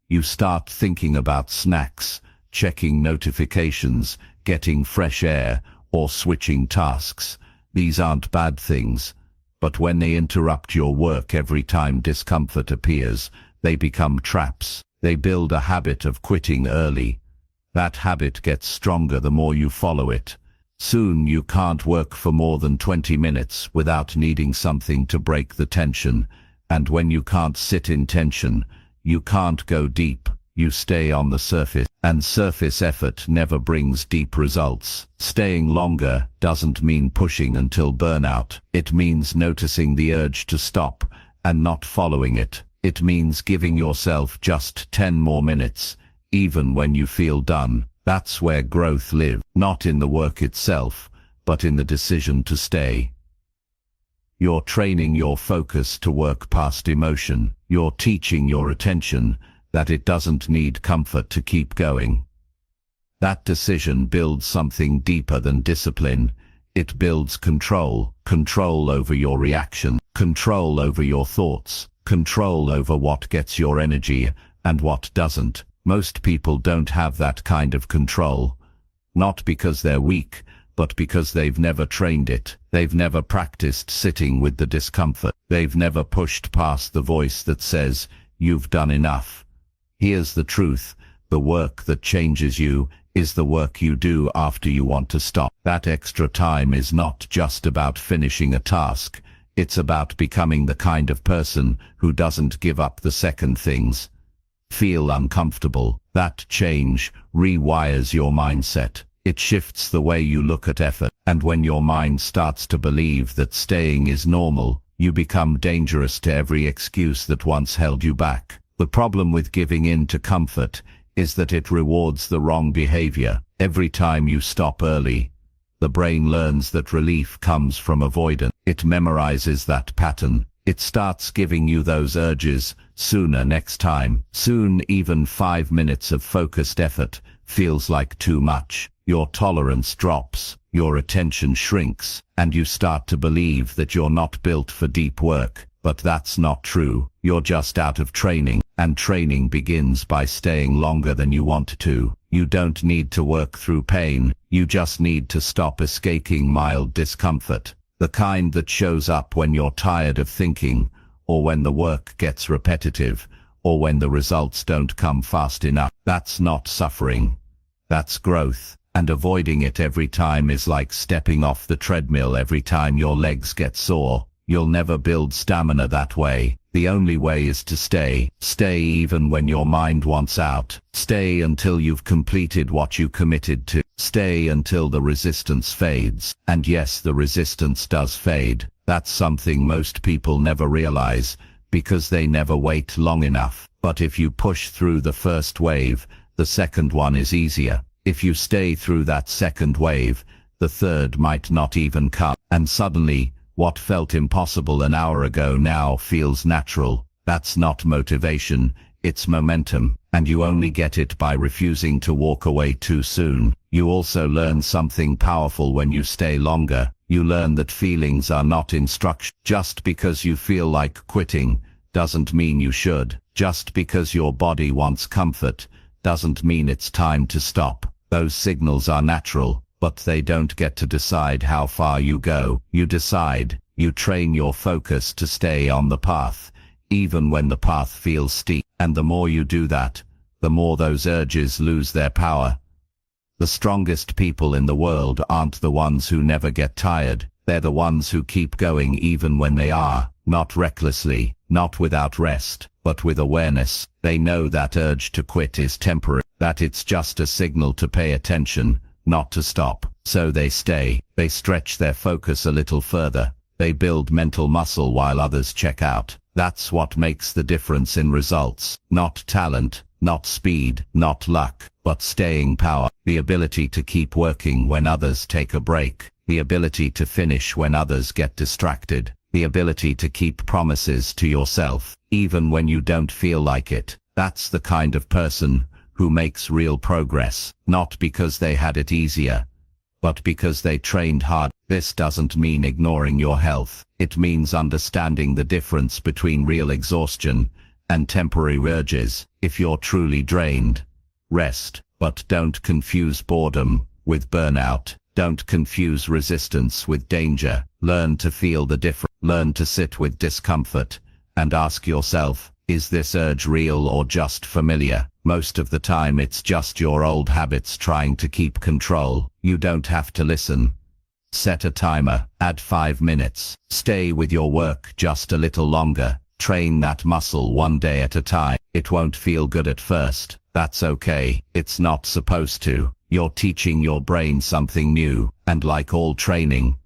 [SPEAKER 1] You start thinking about snacks, checking notifications, getting fresh air, or switching tasks. These aren't bad things, but when they interrupt your work every time discomfort appears, they become traps. They build a habit of quitting early. That habit gets stronger the more you follow it. Soon you can't work for more than 20 minutes without needing something to break the tension. And when you can't sit in tension, you can't go deep. You stay on the surface, and surface effort never brings deep results. Staying longer doesn't mean pushing until burnout. It means noticing the urge to stop and not following it. It means giving yourself just 10 more minutes, even when you feel done. That's where growth lives, not in the work itself, but in the decision to stay. You're training your focus to work past emotion. You're teaching your attention that it doesn't need comfort to keep going. That decision builds something deeper than discipline. It builds control over your reaction, control over your thoughts, control over what gets your energy and what doesn't. Most people don't have that kind of control, not because they're weak, but because they've never trained it. They've never practiced sitting with the discomfort. They've never pushed past the voice that says, "You've done enough." Here's the truth: the work that changes you is the work you do after you want to stop. That extra time is not just about finishing a task. It's about becoming the kind of person who doesn't give up the second things feel uncomfortable. That change rewires your mindset. It shifts the way you look at effort. And when your mind starts to believe that staying is normal, you become dangerous to every excuse that once held you back. The problem with giving in to comfort is that it rewards the wrong behavior. Every time you stop early, the brain learns that relief comes from avoidance. It memorizes that pattern. It starts giving you those urges sooner next time. Soon, even 5 minutes of focused effort feels like too much. Your tolerance drops, your attention shrinks, and you start to believe that you're not built for deep work. But that's not true. You're just out of training, and training begins by staying longer than you want to. You don't need to work through pain. You just need to stop escaping mild discomfort. The kind that shows up when you're tired of thinking, or when the work gets repetitive, or when the results don't come fast enough. That's not suffering. That's growth. And avoiding it every time is like stepping off the treadmill every time your legs get sore. You'll never build stamina that way. The only way is to stay. Stay even when your mind wants out. Stay until you've completed what you committed to. Stay until the resistance fades. And yes, the resistance does fade. That's something most people never realize, because they never wait long enough. But if you push through the first wave, the second one is easier. If you stay through that second wave, the third might not even come. And suddenly, what felt impossible an hour ago now feels natural. That's not motivation, it's momentum. And you only get it by refusing to walk away too soon. You also learn something powerful when you stay longer. You learn that feelings are not instruction. Just because you feel like quitting doesn't mean you should. Just because your body wants comfort doesn't mean it's time to stop. Those signals are natural, but they don't get to decide how far you go. You decide. You train your focus to stay on the path, even when the path feels steep. And the more you do that, the more those urges lose their power. The strongest people in the world aren't the ones who never get tired. They're the ones who keep going even when they are. Not recklessly, not without rest, but with awareness. They know that urge to quit is temporary, that it's just a signal to pay attention, not to stop. So they stay. They stretch their focus a little further. They build mental muscle while others check out. That's what makes the difference in results. Not talent, not speed, not luck, but staying power. The ability to keep working when others take a break. The ability to finish when others get distracted. The ability to keep promises to yourself, even when you don't feel like it. That's the kind of person who makes real progress, not because they had it easier, but because they trained hard. This doesn't mean ignoring your health. It means understanding the difference between real exhaustion and temporary urges. If you're truly drained, rest, but don't confuse boredom with burnout. Don't confuse resistance with danger. Learn to feel the difference. Learn to sit with discomfort and ask yourself, is this urge real or just familiar? Most of the time it's just your old habits trying to keep control. You don't have to listen. Set a timer. Add 5 minutes. Stay with your work just a little longer. Train that muscle one day at a time. It won't feel good at first. That's okay. It's not supposed to. You're teaching your brain something new, and like all training,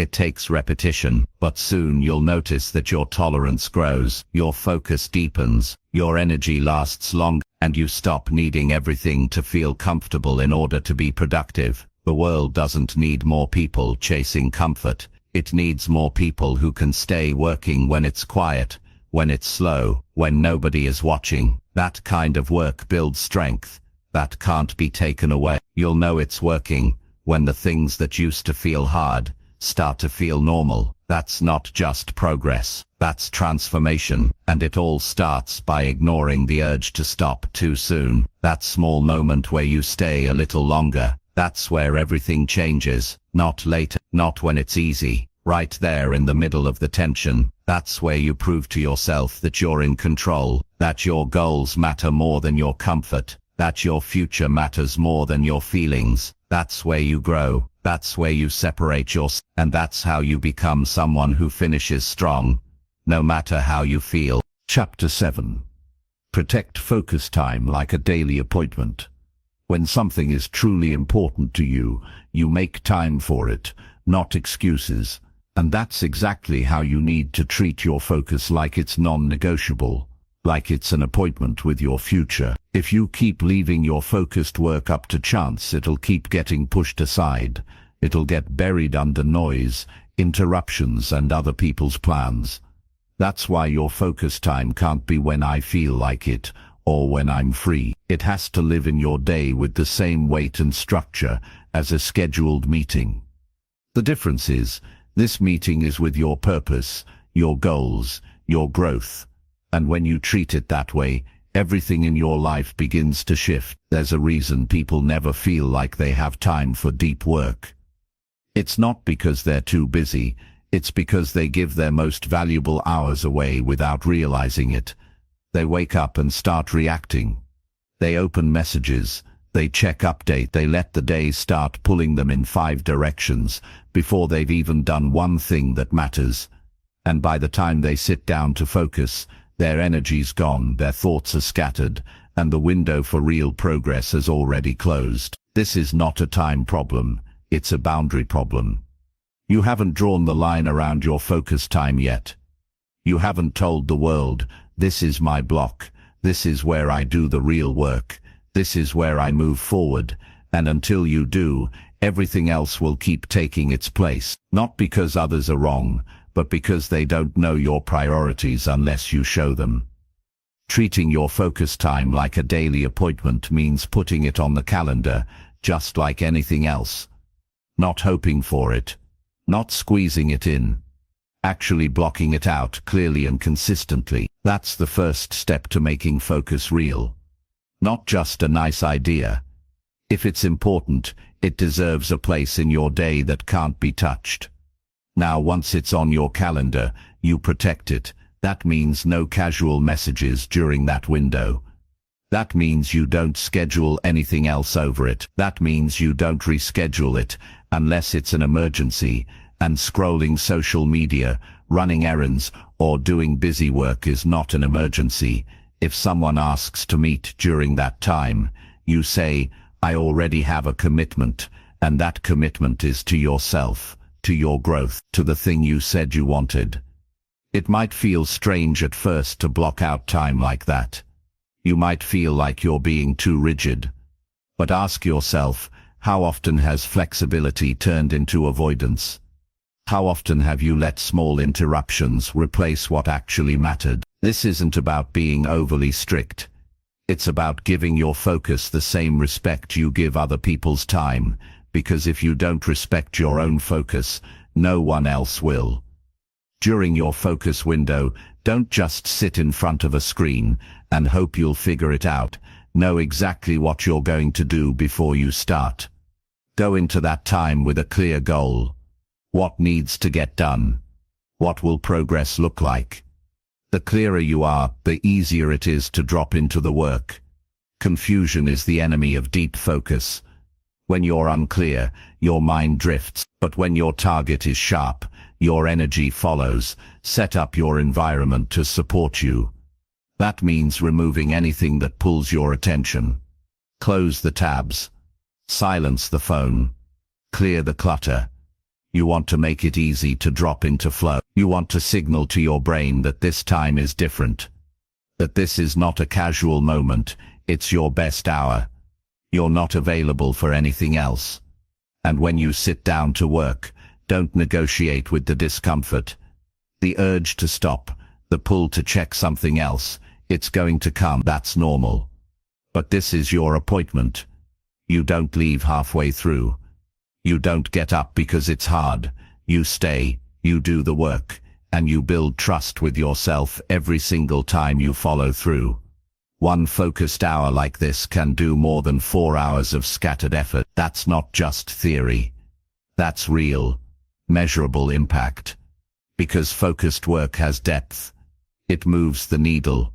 [SPEAKER 1] It takes repetition, but soon you'll notice that your tolerance grows, your focus deepens, your energy lasts longer, and you stop needing everything to feel comfortable in order to be productive. The world doesn't need more people chasing comfort. It needs more people who can stay working when it's quiet, when it's slow, when nobody is watching. That kind of work builds strength. That can't be taken away. You'll know it's working when the things that used to feel hard start to feel normal. That's not just progress. That's transformation. And it all starts by ignoring the urge to stop too soon. That small moment where you stay a little longer. That's where everything changes. Not later, not when it's easy. Right there in the middle of the tension. That's where you prove to yourself that you're in control, that your goals matter more than your comfort, that your future matters more than your feelings. That's where you grow. That's where you separate yourself. And that's how you become someone who finishes strong, no matter how you feel. Chapter 7. Protect focus time like a daily appointment. When something is truly important to you, you make time for it, not excuses. And that's exactly how you need to treat your focus, like it's non-negotiable, like it's an appointment with your future. If you keep leaving your focused work up to chance, it'll keep getting pushed aside. It'll get buried under noise, interruptions, and other people's plans. That's why your focus time can't be when I feel like it, or when I'm free. It has to live in your day with the same weight and structure as a scheduled meeting. The difference is, this meeting is with your purpose, your goals, your growth. And when you treat it that way, everything in your life begins to shift. There's a reason people never feel like they have time for deep work. It's not because they're too busy, it's because they give their most valuable hours away without realizing it. They wake up and start reacting. They open messages, they check update, they let the day start pulling them in 5 directions before they've even done one thing that matters. And by the time they sit down to focus, their energy's gone, their thoughts are scattered, and the window for real progress has already closed. This is not a time problem, it's a boundary problem. You haven't drawn the line around your focus time yet. You haven't told the world, this is my block, this is where I do the real work, this is where I move forward, and until you do, everything else will keep taking its place. Not because others are wrong, but because they don't know your priorities unless you show them. Treating your focus time like a daily appointment means putting it on the calendar, just like anything else. Not hoping for it, not squeezing it in, actually blocking it out clearly and consistently. That's the first step to making focus real. Not just a nice idea. If it's important, it deserves a place in your day that can't be touched. Now, once it's on your calendar, you protect it. That means no casual messages during that window. That means you don't schedule anything else over it. That means you don't reschedule it unless it's an emergency, and scrolling social media, running errands, or doing busy work is not an emergency. If someone asks to meet during that time, you say, I already have a commitment, and that commitment is to yourself, to your growth, to the thing you said you wanted. It might feel strange at first to block out time like that. You might feel like you're being too rigid. But ask yourself, how often has flexibility turned into avoidance? How often have you let small interruptions replace what actually mattered? This isn't about being overly strict. It's about giving your focus the same respect you give other people's time, because if you don't respect your own focus, no one else will. During your focus window, don't just sit in front of a screen and hope you'll figure it out. Know exactly what you're going to do before you start. Go into that time with a clear goal. What needs to get done? What will progress look like? The clearer you are, the easier it is to drop into the work. Confusion is the enemy of deep focus. When you're unclear, your mind drifts, but when your target is sharp, your energy follows. Set up your environment to support you. That means removing anything that pulls your attention. Close the tabs. Silence the phone. Clear the clutter. You want to make it easy to drop into flow. You want to signal to your brain that this time is different. That this is not a casual moment, it's your best hour. You're not available for anything else. And when you sit down to work, don't negotiate with the discomfort. The urge to stop, the pull to check something else, it's going to come. That's normal. But this is your appointment. You don't leave halfway through. You don't get up because it's hard. You stay, you do the work, and you build trust with yourself every single time you follow through. One focused hour like this can do more than 4 hours of scattered effort. That's not just theory. That's real, measurable impact. Because focused work has depth. It moves the needle.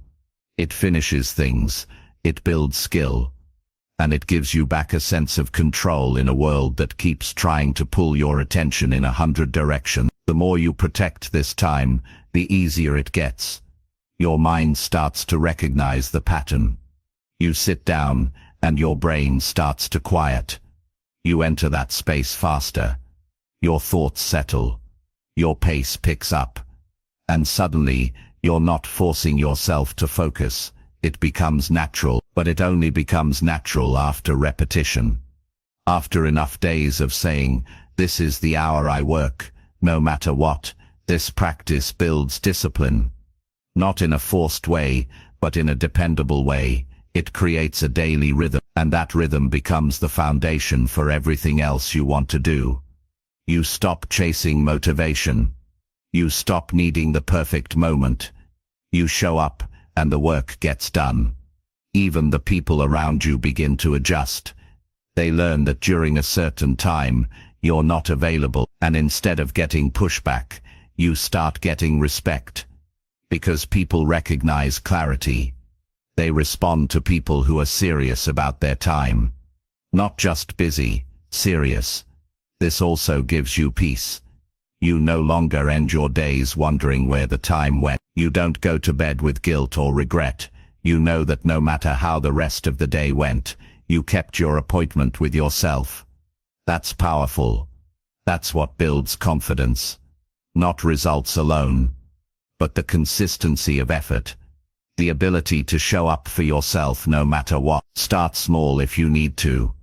[SPEAKER 1] It finishes things. It builds skill. And it gives you back a sense of control in a world that keeps trying to pull your attention in 100 directions. The more you protect this time, the easier it gets. Your mind starts to recognize the pattern. You sit down, and your brain starts to quiet. You enter that space faster. Your thoughts settle. Your pace picks up. And suddenly, you're not forcing yourself to focus. It becomes natural, but it only becomes natural after repetition. After enough days of saying, "This is the hour I work," no matter what, this practice builds discipline. Not in a forced way, but in a dependable way. It creates a daily rhythm, and that rhythm becomes the foundation for everything else you want to do. You stop chasing motivation. You stop needing the perfect moment. You show up, and the work gets done. Even the people around you begin to adjust. They learn that during a certain time, you're not available, and instead of getting pushback, you start getting respect. Because people recognize clarity. They respond to people who are serious about their time. Not just busy, serious. This also gives you peace. You no longer end your days wondering where the time went. You don't go to bed with guilt or regret. You know that no matter how the rest of the day went, you kept your appointment with yourself. That's powerful. That's what builds confidence. Not results alone, but the consistency of effort. The ability to show up for yourself no matter what. Start small if you need to.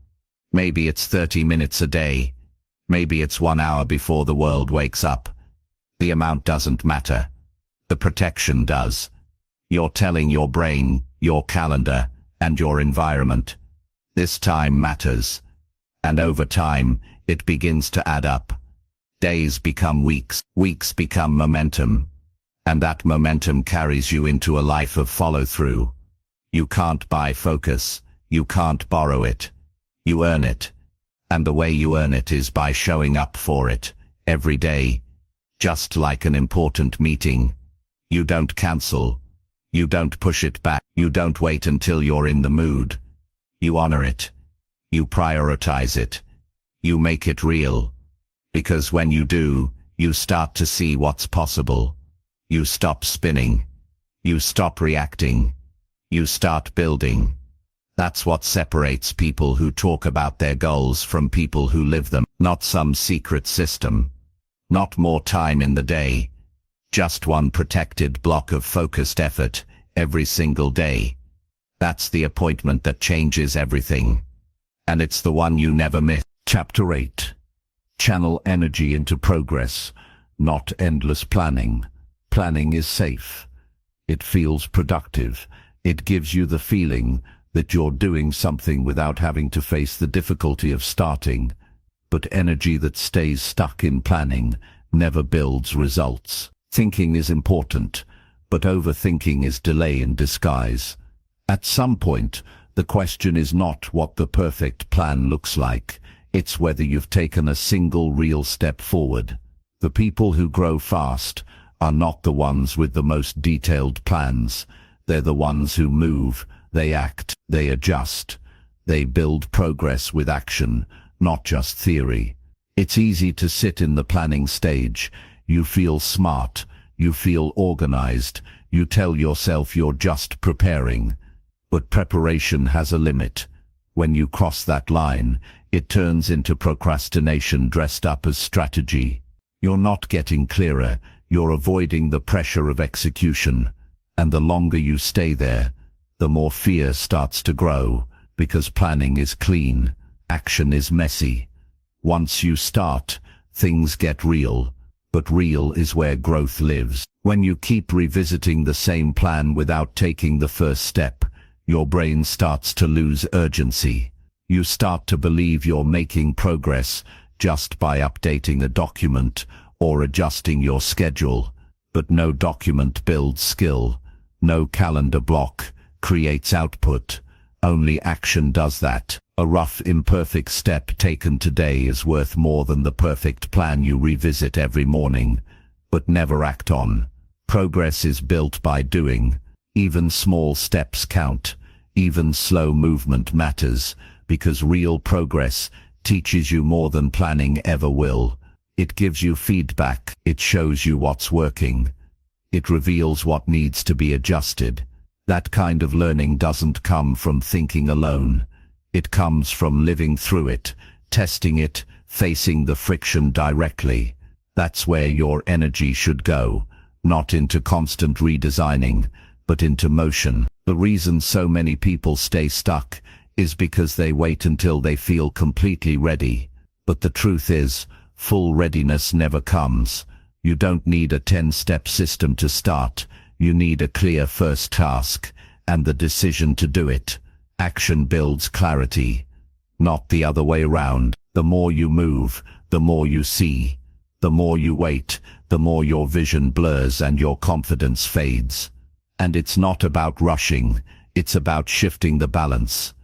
[SPEAKER 1] Maybe it's 30 minutes a day. Maybe it's 1 hour before the world wakes up. The amount doesn't matter. The protection does. You're telling your brain, your calendar, and your environment, this time matters. And over time, it begins to add up. Days become weeks, weeks become momentum. And that momentum carries you into a life of follow-through. You can't buy focus. You can't borrow it. You earn it. And the way you earn it is by showing up for it, every day. Just like an important meeting. You don't cancel. You don't push it back. You don't wait until you're in the mood. You honor it. You prioritize it. You make it real. Because when you do, you start to see what's possible. You stop spinning. You stop reacting. You start building. That's what separates people who talk about their goals from people who live them. Not some secret system. Not more time in the day. Just one protected block of focused effort, every single day. That's the appointment that changes everything. And it's the one you never miss. Chapter 8. Channel energy into progress, not endless planning. Planning is safe. It feels productive. It gives you the feeling that you're doing something without having to face the difficulty of starting. But energy that stays stuck in planning never builds results. Thinking is important, but overthinking is delay in disguise. At some point, the question is not what the perfect plan looks like. It's whether you've taken a single real step forward. The people who grow fast are not the ones with the most detailed plans. They're the ones who move, they act, they adjust. They build progress with action, not just theory. It's easy to sit in the planning stage. You feel smart, you feel organized, you tell yourself you're just preparing. But preparation has a limit. When you cross that line, It turns into procrastination dressed up as strategy. You're not getting clearer, you're avoiding the pressure of execution. And the longer you stay there, the more fear starts to grow, because planning is clean, action is messy. Once you start, things get real, but real is where growth lives. When you keep revisiting the same plan without taking the first step, your brain starts to lose urgency. You start to believe you're making progress just by updating a document or adjusting your schedule. But no document builds skill. No calendar block creates output. Only action does that. A rough, imperfect step taken today is worth more than the perfect plan you revisit every morning, but never act on. Progress is built by doing. Even small steps count. Even slow movement matters, because real progress teaches you more than planning ever will. It gives you feedback. It shows you what's working. It reveals what needs to be adjusted. That kind of learning doesn't come from thinking alone. It comes from living through it, testing it, facing the friction directly. That's where your energy should go, not into constant redesigning, but into motion. The reason so many people stay stuck is because they wait until they feel completely ready. But the truth is, full readiness never comes. You don't need a 10-step system to start. You need a clear first task, and the decision to do it. Action builds clarity, not the other way around. The more you move, the more you see. The more you wait, the more your vision blurs and your confidence fades. And it's not about rushing, it's about shifting the balance.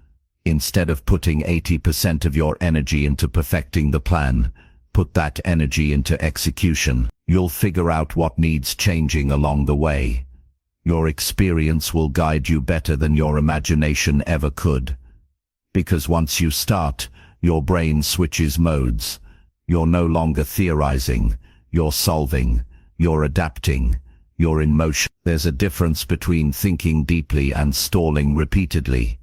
[SPEAKER 1] Instead of putting 80% of your energy into perfecting the plan, put that energy into execution. You'll figure out what needs changing along the way. Your experience will guide you better than your imagination ever could. Because once you start, your brain switches modes. You're no longer theorizing, you're solving, you're adapting, you're in motion. There's a difference between thinking deeply and stalling repeatedly.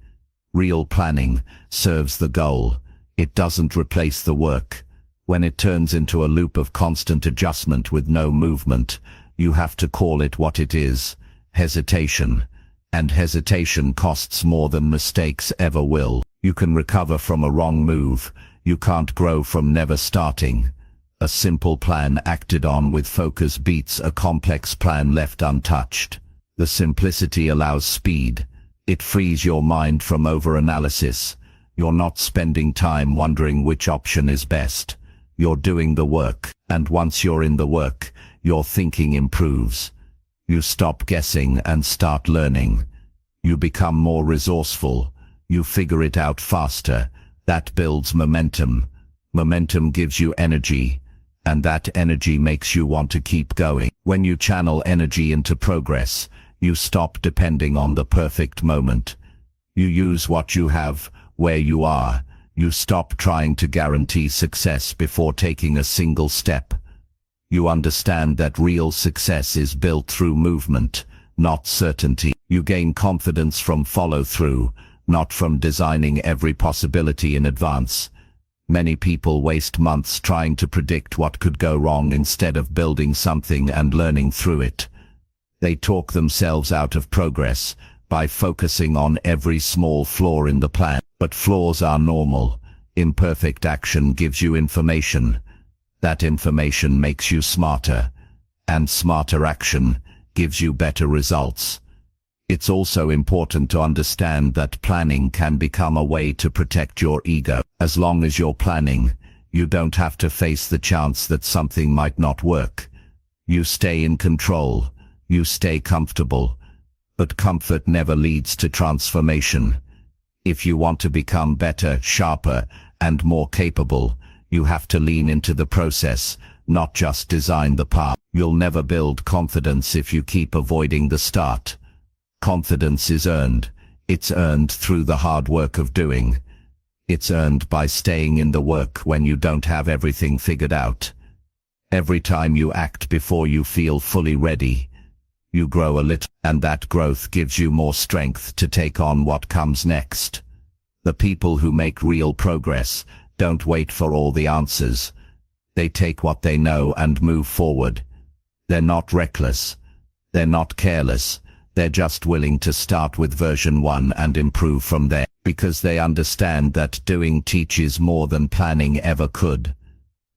[SPEAKER 1] Real planning serves the goal. It doesn't replace the work. When it turns into a loop of constant adjustment with no movement, you have to call it what it is: hesitation. And hesitation costs more than mistakes ever will. You can recover from a wrong move. You can't grow from never starting. A simple plan acted on with focus beats a complex plan left untouched. The simplicity allows speed. It frees your mind from overanalysis. You're not spending time wondering which option is best. You're doing the work, and once you're in the work, your thinking improves. You stop guessing and start learning. You become more resourceful. You figure it out faster. That builds momentum. Momentum gives you energy, and that energy makes you want to keep going. When you channel energy into progress, you stop depending on the perfect moment. You use what you have, where you are. You stop trying to guarantee success before taking a single step. You understand that real success is built through movement, not certainty. You gain confidence from follow-through, not from designing every possibility in advance. Many people waste months trying to predict what could go wrong instead of building something and learning through it. They talk themselves out of progress by focusing on every small flaw in the plan. But flaws are normal. Imperfect action gives you information. That information makes you smarter, and smarter action gives you better results. It's also important to understand that planning can become a way to protect your ego. As long as you're planning, you don't have to face the chance that something might not work. You stay in control. You stay comfortable. But comfort never leads to transformation. If you want to become better, sharper, and more capable, you have to lean into the process, not just design the path. You'll never build confidence if you keep avoiding the start. Confidence is earned. It's earned through the hard work of doing. It's earned by staying in the work when you don't have everything figured out. Every time you act before you feel fully ready, you grow a little, and that growth gives you more strength to take on what comes next. The people who make real progress don't wait for all the answers. They take what they know and move forward. They're not reckless. They're not careless. They're just willing to start with version 1 and improve from there, because they understand that doing teaches more than planning ever could.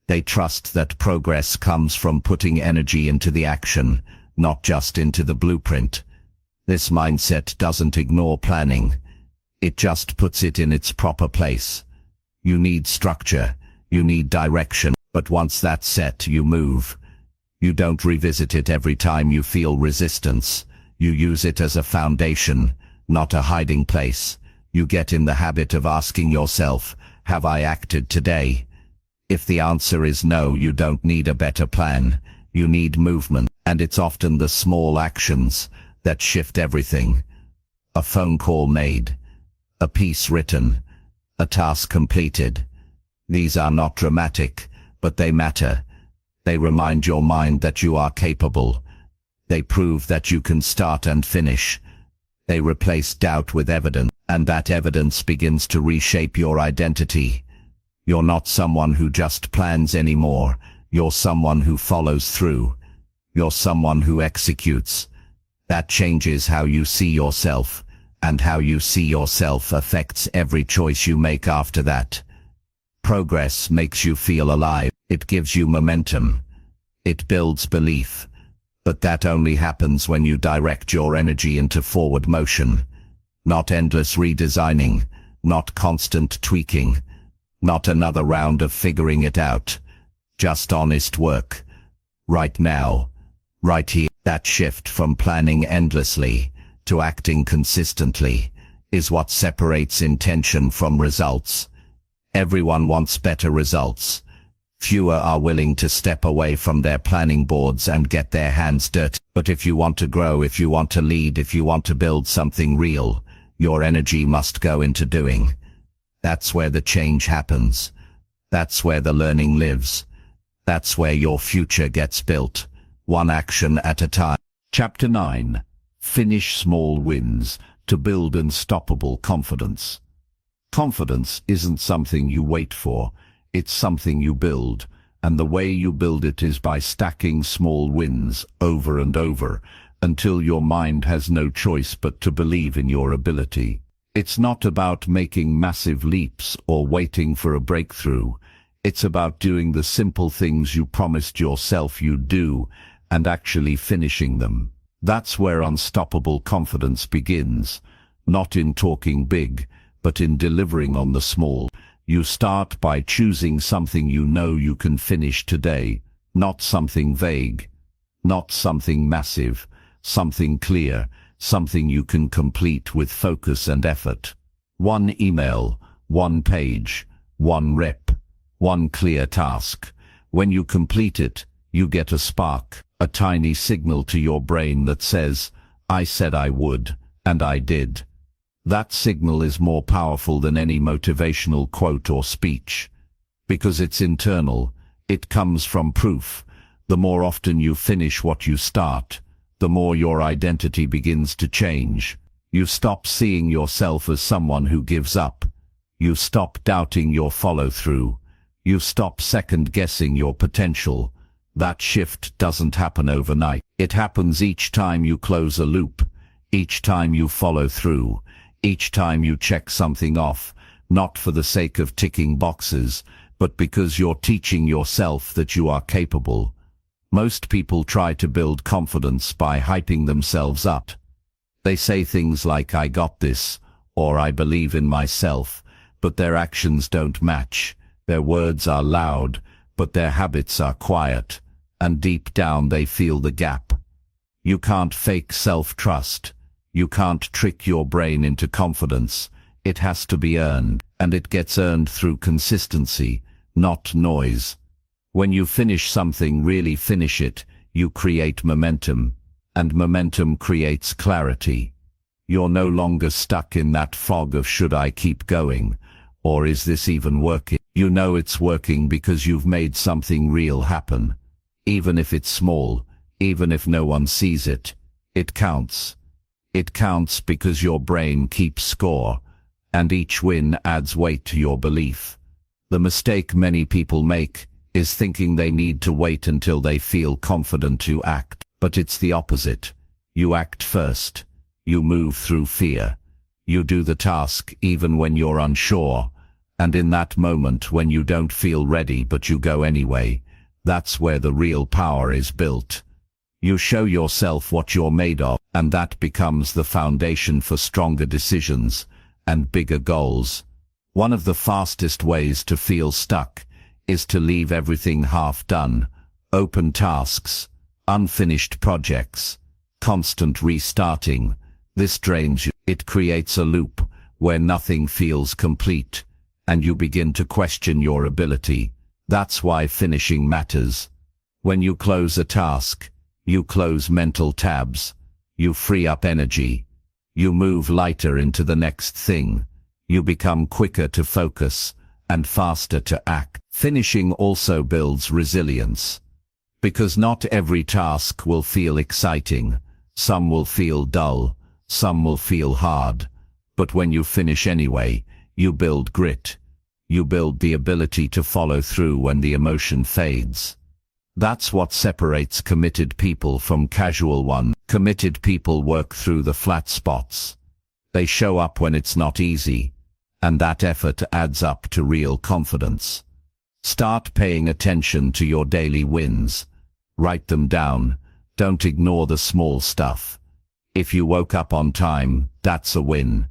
[SPEAKER 1] They trust that progress comes from putting energy into the action, not just into the blueprint. This mindset doesn't ignore planning. It just puts it in its proper place. You need structure. You need direction. But once that's set, you move. You don't revisit it every time you feel resistance. You use it as a foundation, not a hiding place. You get in the habit of asking yourself, have I acted today? If the answer is no, you don't need a better plan. You need movement, and it's often the small actions that shift everything. A phone call made, a piece written, a task completed. These are not dramatic, but they matter. They remind your mind that you are capable. They prove that you can start and finish. They replace doubt with evidence, and that evidence begins to reshape your identity. You're not someone who just plans anymore. You're someone who follows through. You're someone who executes. That changes how you see yourself, and how you see yourself affects every choice you make after that. Progress makes you feel alive. It gives you momentum. It builds belief. But that only happens when you direct your energy into forward motion. Not endless redesigning, not constant tweaking, not another round of figuring it out. Just honest work. Right now, right here. That shift from planning endlessly to acting consistently is what separates intention from results. Everyone wants better results. Fewer are willing to step away from their planning boards and get their hands dirty. But if you want to grow, if you want to lead, if you want to build something real, your energy must go into doing. That's where the change happens. That's where the learning lives. That's where your future gets built, one action at a time. Chapter 9. Finish small wins to build unstoppable confidence. Confidence isn't something you wait for. It's something you build, and the way you build it is by stacking small wins over and over until your mind has no choice but to believe in your ability. It's not about making massive leaps or waiting for a breakthrough. It's about doing the simple things you promised yourself you'd do and actually finishing them. That's where unstoppable confidence begins, not in talking big, but in delivering on the small. You start by choosing something you know you can finish today, not something vague, not something massive, something clear, something you can complete with focus and effort. One email, one page, one rep, one clear task. When you complete it, you get a spark, a tiny signal to your brain that says, I said I would, and I did. That signal is more powerful than any motivational quote or speech. Because it's internal, it comes from proof. The more often you finish what you start, the more your identity begins to change. You stop seeing yourself as someone who gives up. You stop doubting your follow-through. You stop second-guessing your potential. That shift doesn't happen overnight. It happens each time you close a loop, each time you follow through, each time you check something off, not for the sake of ticking boxes, but because you're teaching yourself that you are capable. Most people try to build confidence by hyping themselves up. They say things like, I got this, or I believe in myself, but their actions don't match. Their words are loud, but their habits are quiet, and deep down they feel the gap. You can't fake self-trust. You can't trick your brain into confidence. It has to be earned, and it gets earned through consistency, not noise. When you finish something, really finish it, you create momentum, and momentum creates clarity. You're no longer stuck in that fog of should I keep going, or is this even working? You know it's working because you've made something real happen. Even if it's small, even if no one sees it, it counts. It counts because your brain keeps score, and each win adds weight to your belief. The mistake many people make is thinking they need to wait until they feel confident to act. But it's the opposite. You act first. You move through fear. You do the task even when you're unsure. And in that moment when you don't feel ready but you go anyway, that's where the real power is built. You show yourself what you're made of, and that becomes the foundation for stronger decisions and bigger goals. One of the fastest ways to feel stuck is to leave everything half done. Open tasks, unfinished projects, constant restarting. This drains you. It creates a loop where nothing feels complete, and you begin to question your ability. That's why finishing matters. When you close a task, you close mental tabs. You free up energy. You move lighter into the next thing. You become quicker to focus and faster to act. Finishing also builds resilience. Because not every task will feel exciting. Some will feel dull. Some will feel hard. But when you finish anyway, you build grit. You build the ability to follow through when the emotion fades. That's what separates committed people from casual ones. Committed people work through the flat spots. They show up when it's not easy, and that effort adds up to real confidence. Start paying attention to your daily wins. Write them down. Don't ignore the small stuff. If you woke up on time, that's a win.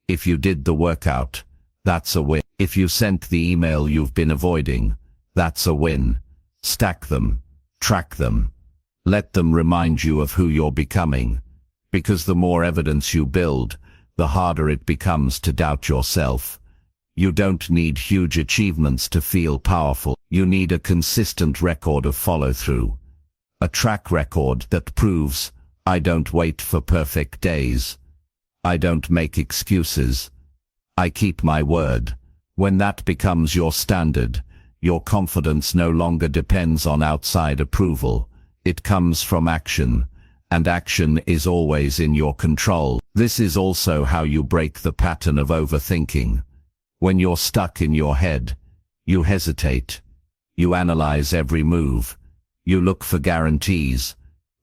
[SPEAKER 1] If you did the workout, that's a win. If you sent the email you've been avoiding, that's a win. Stack them. Track them. Let them remind you of who you're becoming. Because the more evidence you build, the harder it becomes to doubt yourself. You don't need huge achievements to feel powerful. You need a consistent record of follow-through. A track record that proves, I don't wait for perfect days. I don't make excuses. I keep my word. When that becomes your standard, your confidence no longer depends on outside approval. It comes from action, and action is always in your control. This is also how you break the pattern of overthinking. When you're stuck in your head, you hesitate. You analyze every move. You look for guarantees.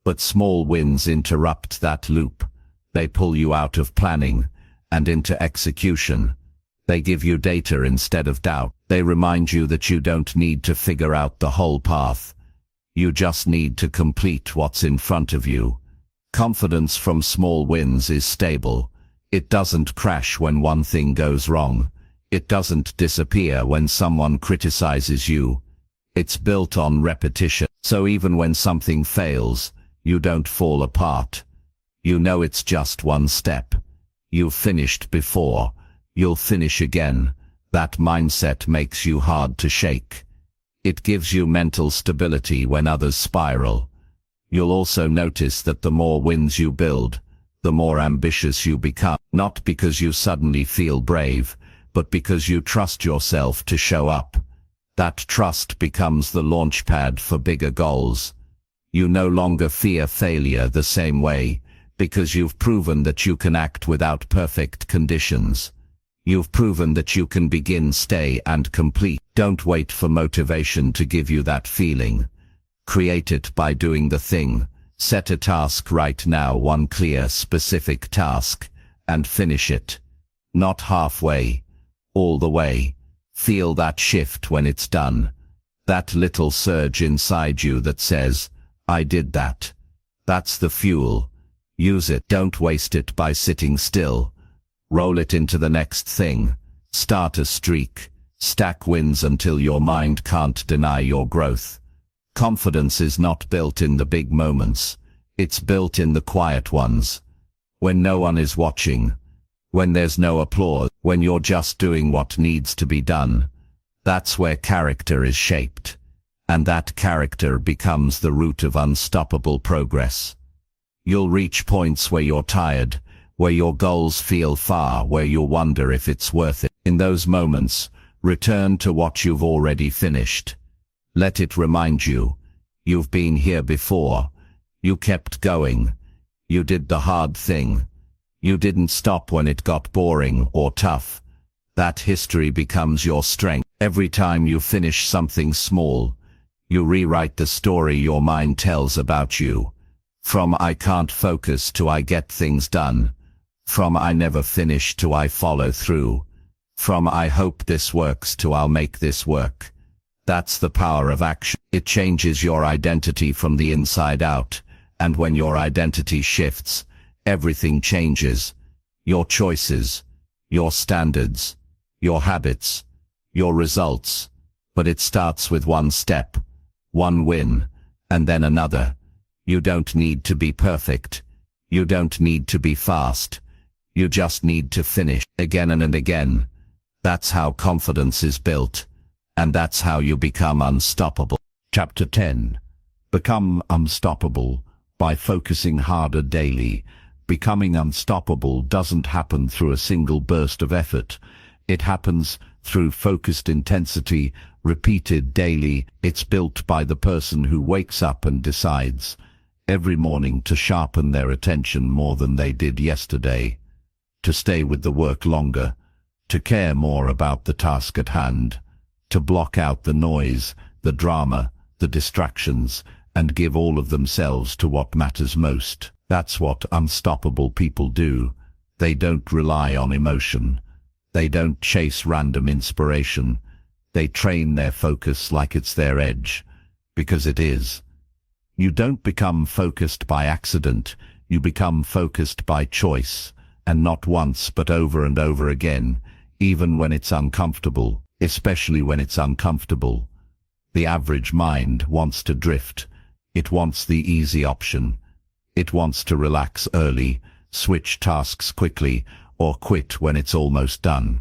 [SPEAKER 1] But small wins interrupt that loop. They pull you out of planning and into execution. They give you data instead of doubt. They remind you that you don't need to figure out the whole path. You just need to complete what's in front of you. Confidence from small wins is stable. It doesn't crash when one thing goes wrong. It doesn't disappear when someone criticizes you. It's built on repetition. So even when something fails, you don't fall apart. You know it's just one step. You've finished before. You'll finish again. That mindset makes you hard to shake. It gives you mental stability when others spiral. You'll also notice that the more wins you build, the more ambitious you become. Not because you suddenly feel brave, but because you trust yourself to show up. That trust becomes the launchpad for bigger goals. You no longer fear failure the same way, because you've proven that you can act without perfect conditions. You've proven that you can begin, stay, and complete. Don't wait for motivation to give you that feeling. Create it by doing the thing. Set a task right now, one clear, specific task, and finish it. Not halfway, all the way. Feel that shift when it's done. That little surge inside you that says, I did that. That's the fuel. Use it. Don't waste it by sitting still. Roll it into the next thing. Start a streak. Stack wins until your mind can't deny your growth. Confidence is not built in the big moments. It's built in the quiet ones. When no one is watching. When there's no applause. When you're just doing what needs to be done. That's where character is shaped. And that character becomes the root of unstoppable progress. You'll reach points where you're tired, where your goals feel far, where you'll wonder if it's worth it. In those moments, return to what you've already finished. Let it remind you, you've been here before. You kept going. You did the hard thing. You didn't stop when it got boring or tough. That history becomes your strength. Every time you finish something small, you rewrite the story your mind tells about you. From I can't focus to I get things done. From I never finish to I follow through. From I hope this works to I'll make this work. That's the power of action. It changes your identity from the inside out, and when your identity shifts, everything changes. Your choices, your standards, your habits, your results. But it starts with one step, one win, and then another. You don't need to be perfect. You don't need to be fast. You just need to finish again and again. That's how confidence is built, and that's how you become unstoppable. Chapter 10. Become unstoppable by focusing harder daily. Becoming unstoppable doesn't happen through a single burst of effort. It happens through focused intensity, repeated daily. It's built by the person who wakes up and decides every morning to sharpen their attention more than they did yesterday, to stay with the work longer, to care more about the task at hand, to block out the noise, the drama, the distractions, and give all of themselves to what matters most. That's what unstoppable people do. They don't rely on emotion. They don't chase random inspiration. They train their focus like it's their edge, because it is. You don't become focused by accident. You become focused by choice, and not once but over and over again, even when it's uncomfortable, especially when it's uncomfortable. The average mind wants to drift. It wants the easy option. It wants to relax early, switch tasks quickly, or quit when it's almost done.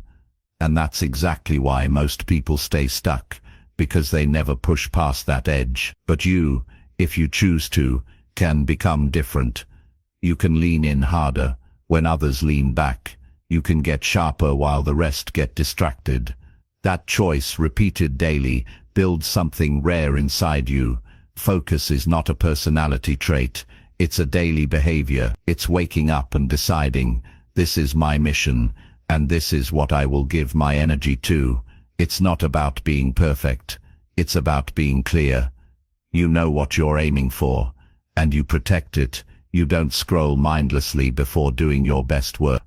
[SPEAKER 1] And that's exactly why most people stay stuck, because they never push past that edge. But you, if you choose to, can become different. You can lean in harder when others lean back. You can get sharper while the rest get distracted. That choice, repeated daily, builds something rare inside you. Focus is not a personality trait. It's a daily behavior. It's waking up and deciding, this is my mission, and this is what I will give my energy to. It's not about being perfect. It's about being clear. You know what you're aiming for, and you protect it. You don't scroll mindlessly before doing your best work.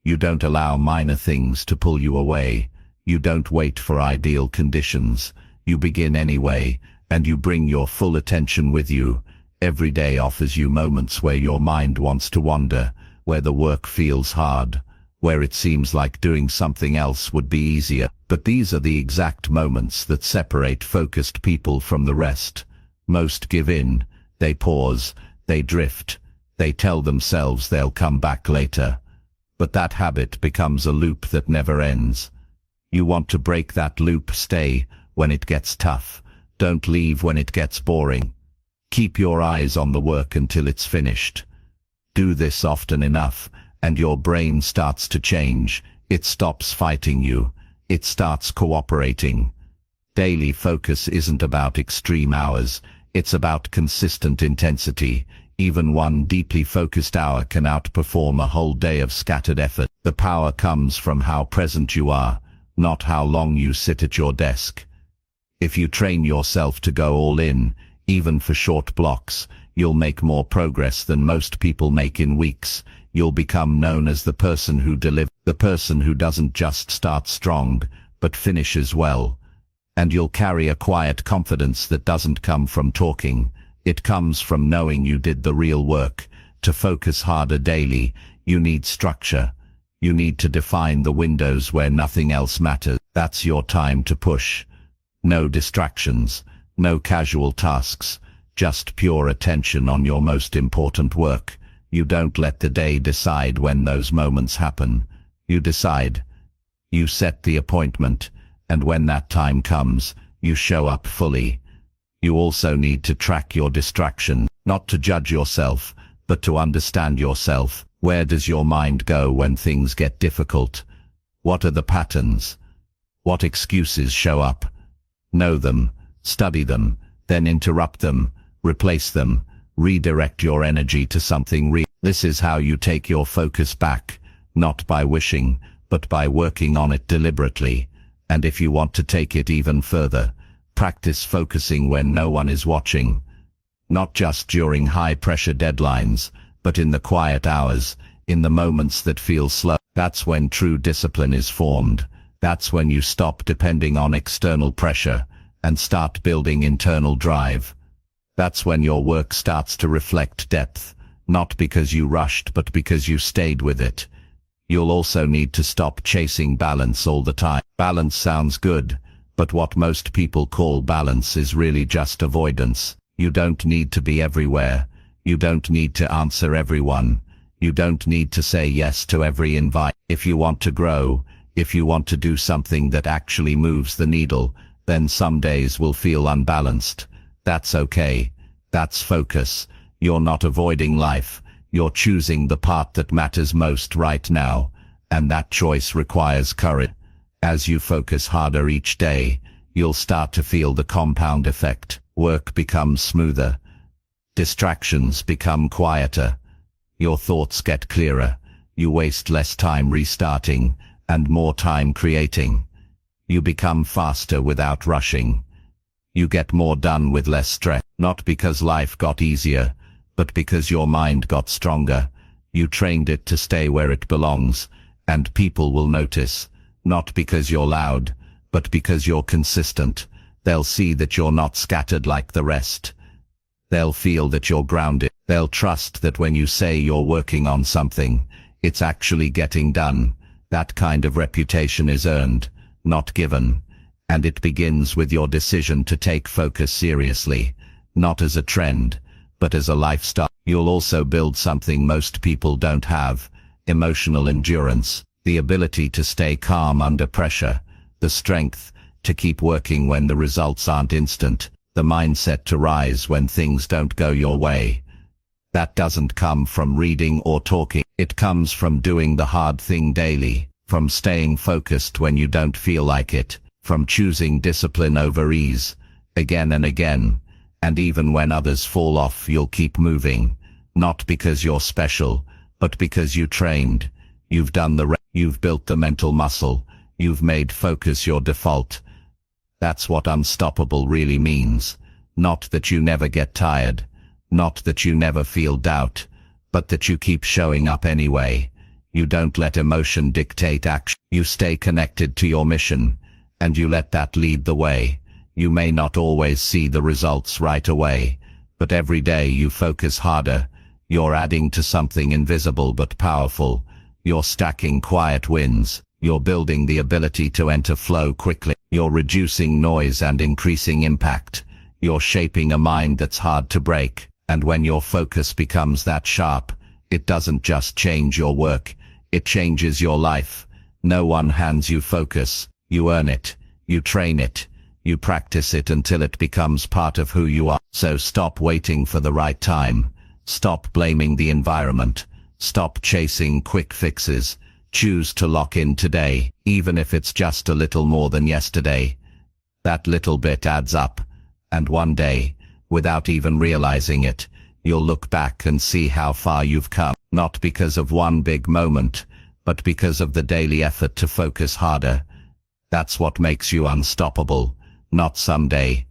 [SPEAKER 1] You don't allow minor things to pull you away. You don't wait for ideal conditions. You begin anyway, and you bring your full attention with you. Every day offers you moments where your mind wants to wander, where the work feels hard, where it seems like doing something else would be easier. But these are the exact moments that separate focused people from the rest. Most give in, they pause, they drift, they tell themselves they'll come back later. But that habit becomes a loop that never ends. You want to break that loop. Stay when it gets tough. Don't leave when it gets boring. Keep your eyes on the work until it's finished. Do this often enough, and your brain starts to change. It stops fighting you. It starts cooperating. Daily focus isn't about extreme hours. It's about consistent intensity. Even one deeply focused hour can outperform a whole day of scattered effort. The power comes from how present you are, not how long you sit at your desk. If you train yourself to go all in, even for short blocks, you'll make more progress than most people make in weeks. You'll become known as the person who delivers, the person who doesn't just start strong, but finishes well. And you'll carry a quiet confidence that doesn't come from talking. It comes from knowing you did the real work. To focus harder daily, you need structure. You need to define the windows where nothing else matters. That's your time to push. No distractions, no casual tasks, just pure attention on your most important work. You don't let the day decide when those moments happen. You decide. You set the appointment, and when that time comes, you show up fully. You also need to track your distraction, not to judge yourself, but to understand yourself. Where does your mind go when things get difficult? What are the patterns? What excuses show up? Know them, study them, then interrupt them, replace them, redirect your energy to something real. This is how you take your focus back, not by wishing, but by working on it deliberately. And if you want to take it even further, practice focusing when no one is watching. Not just during high-pressure deadlines, but in the quiet hours, in the moments that feel slow. That's when true discipline is formed. That's when you stop depending on external pressure and start building internal drive. That's when your work starts to reflect depth, not because you rushed but because you stayed with it. You'll also need to stop chasing balance all the time. Balance sounds good, but what most people call balance is really just avoidance. You don't need to be everywhere. You don't need to answer everyone. You don't need to say yes to every invite. If you want to grow, if you want to do something that actually moves the needle, then some days will feel unbalanced. That's okay. That's focus. You're not avoiding life. You're choosing the part that matters most right now, and that choice requires courage. As you focus harder each day, you'll start to feel the compound effect. Work becomes smoother. Distractions become quieter. Your thoughts get clearer. You waste less time restarting and more time creating. You become faster without rushing. You get more done with less stress. Not because life got easier, but because your mind got stronger. You trained it to stay where it belongs, and people will notice. Not because you're loud, but because you're consistent. They'll see that you're not scattered like the rest. They'll feel that you're grounded. They'll trust that when you say you're working on something, it's actually getting done. That kind of reputation is earned, not given. And it begins with your decision to take focus seriously, not as a trend, but as a lifestyle. You'll also build something most people don't have: emotional endurance, the ability to stay calm under pressure, the strength to keep working when the results aren't instant, the mindset to rise when things don't go your way. That doesn't come from reading or talking. It comes from doing the hard thing daily, from staying focused when you don't feel like it, from choosing discipline over ease, again and again. And even when others fall off, you'll keep moving, not because you're special, but because you trained. You've done you've built the mental muscle. You've made focus your default. That's what unstoppable really means. Not that you never get tired, not that you never feel doubt, but that you keep showing up anyway. You don't let emotion dictate action. You stay connected to your mission, and you let that lead the way. You may not always see the results right away, but every day you focus harder. You're adding to something invisible but powerful. You're stacking quiet wins. You're building the ability to enter flow quickly. You're reducing noise and increasing impact. You're shaping a mind that's hard to break. And when your focus becomes that sharp, it doesn't just change your work, it changes your life. No one hands you focus. You earn it. You train it. You practice it until it becomes part of who you are. So stop waiting for the right time. Stop blaming the environment. Stop chasing quick fixes. Choose to lock in today, even if it's just a little more than yesterday. That little bit adds up, and one day, without even realizing it, you'll look back and see how far you've come. Not because of one big moment, but because of the daily effort to focus harder. That's what makes you unstoppable. Not someday,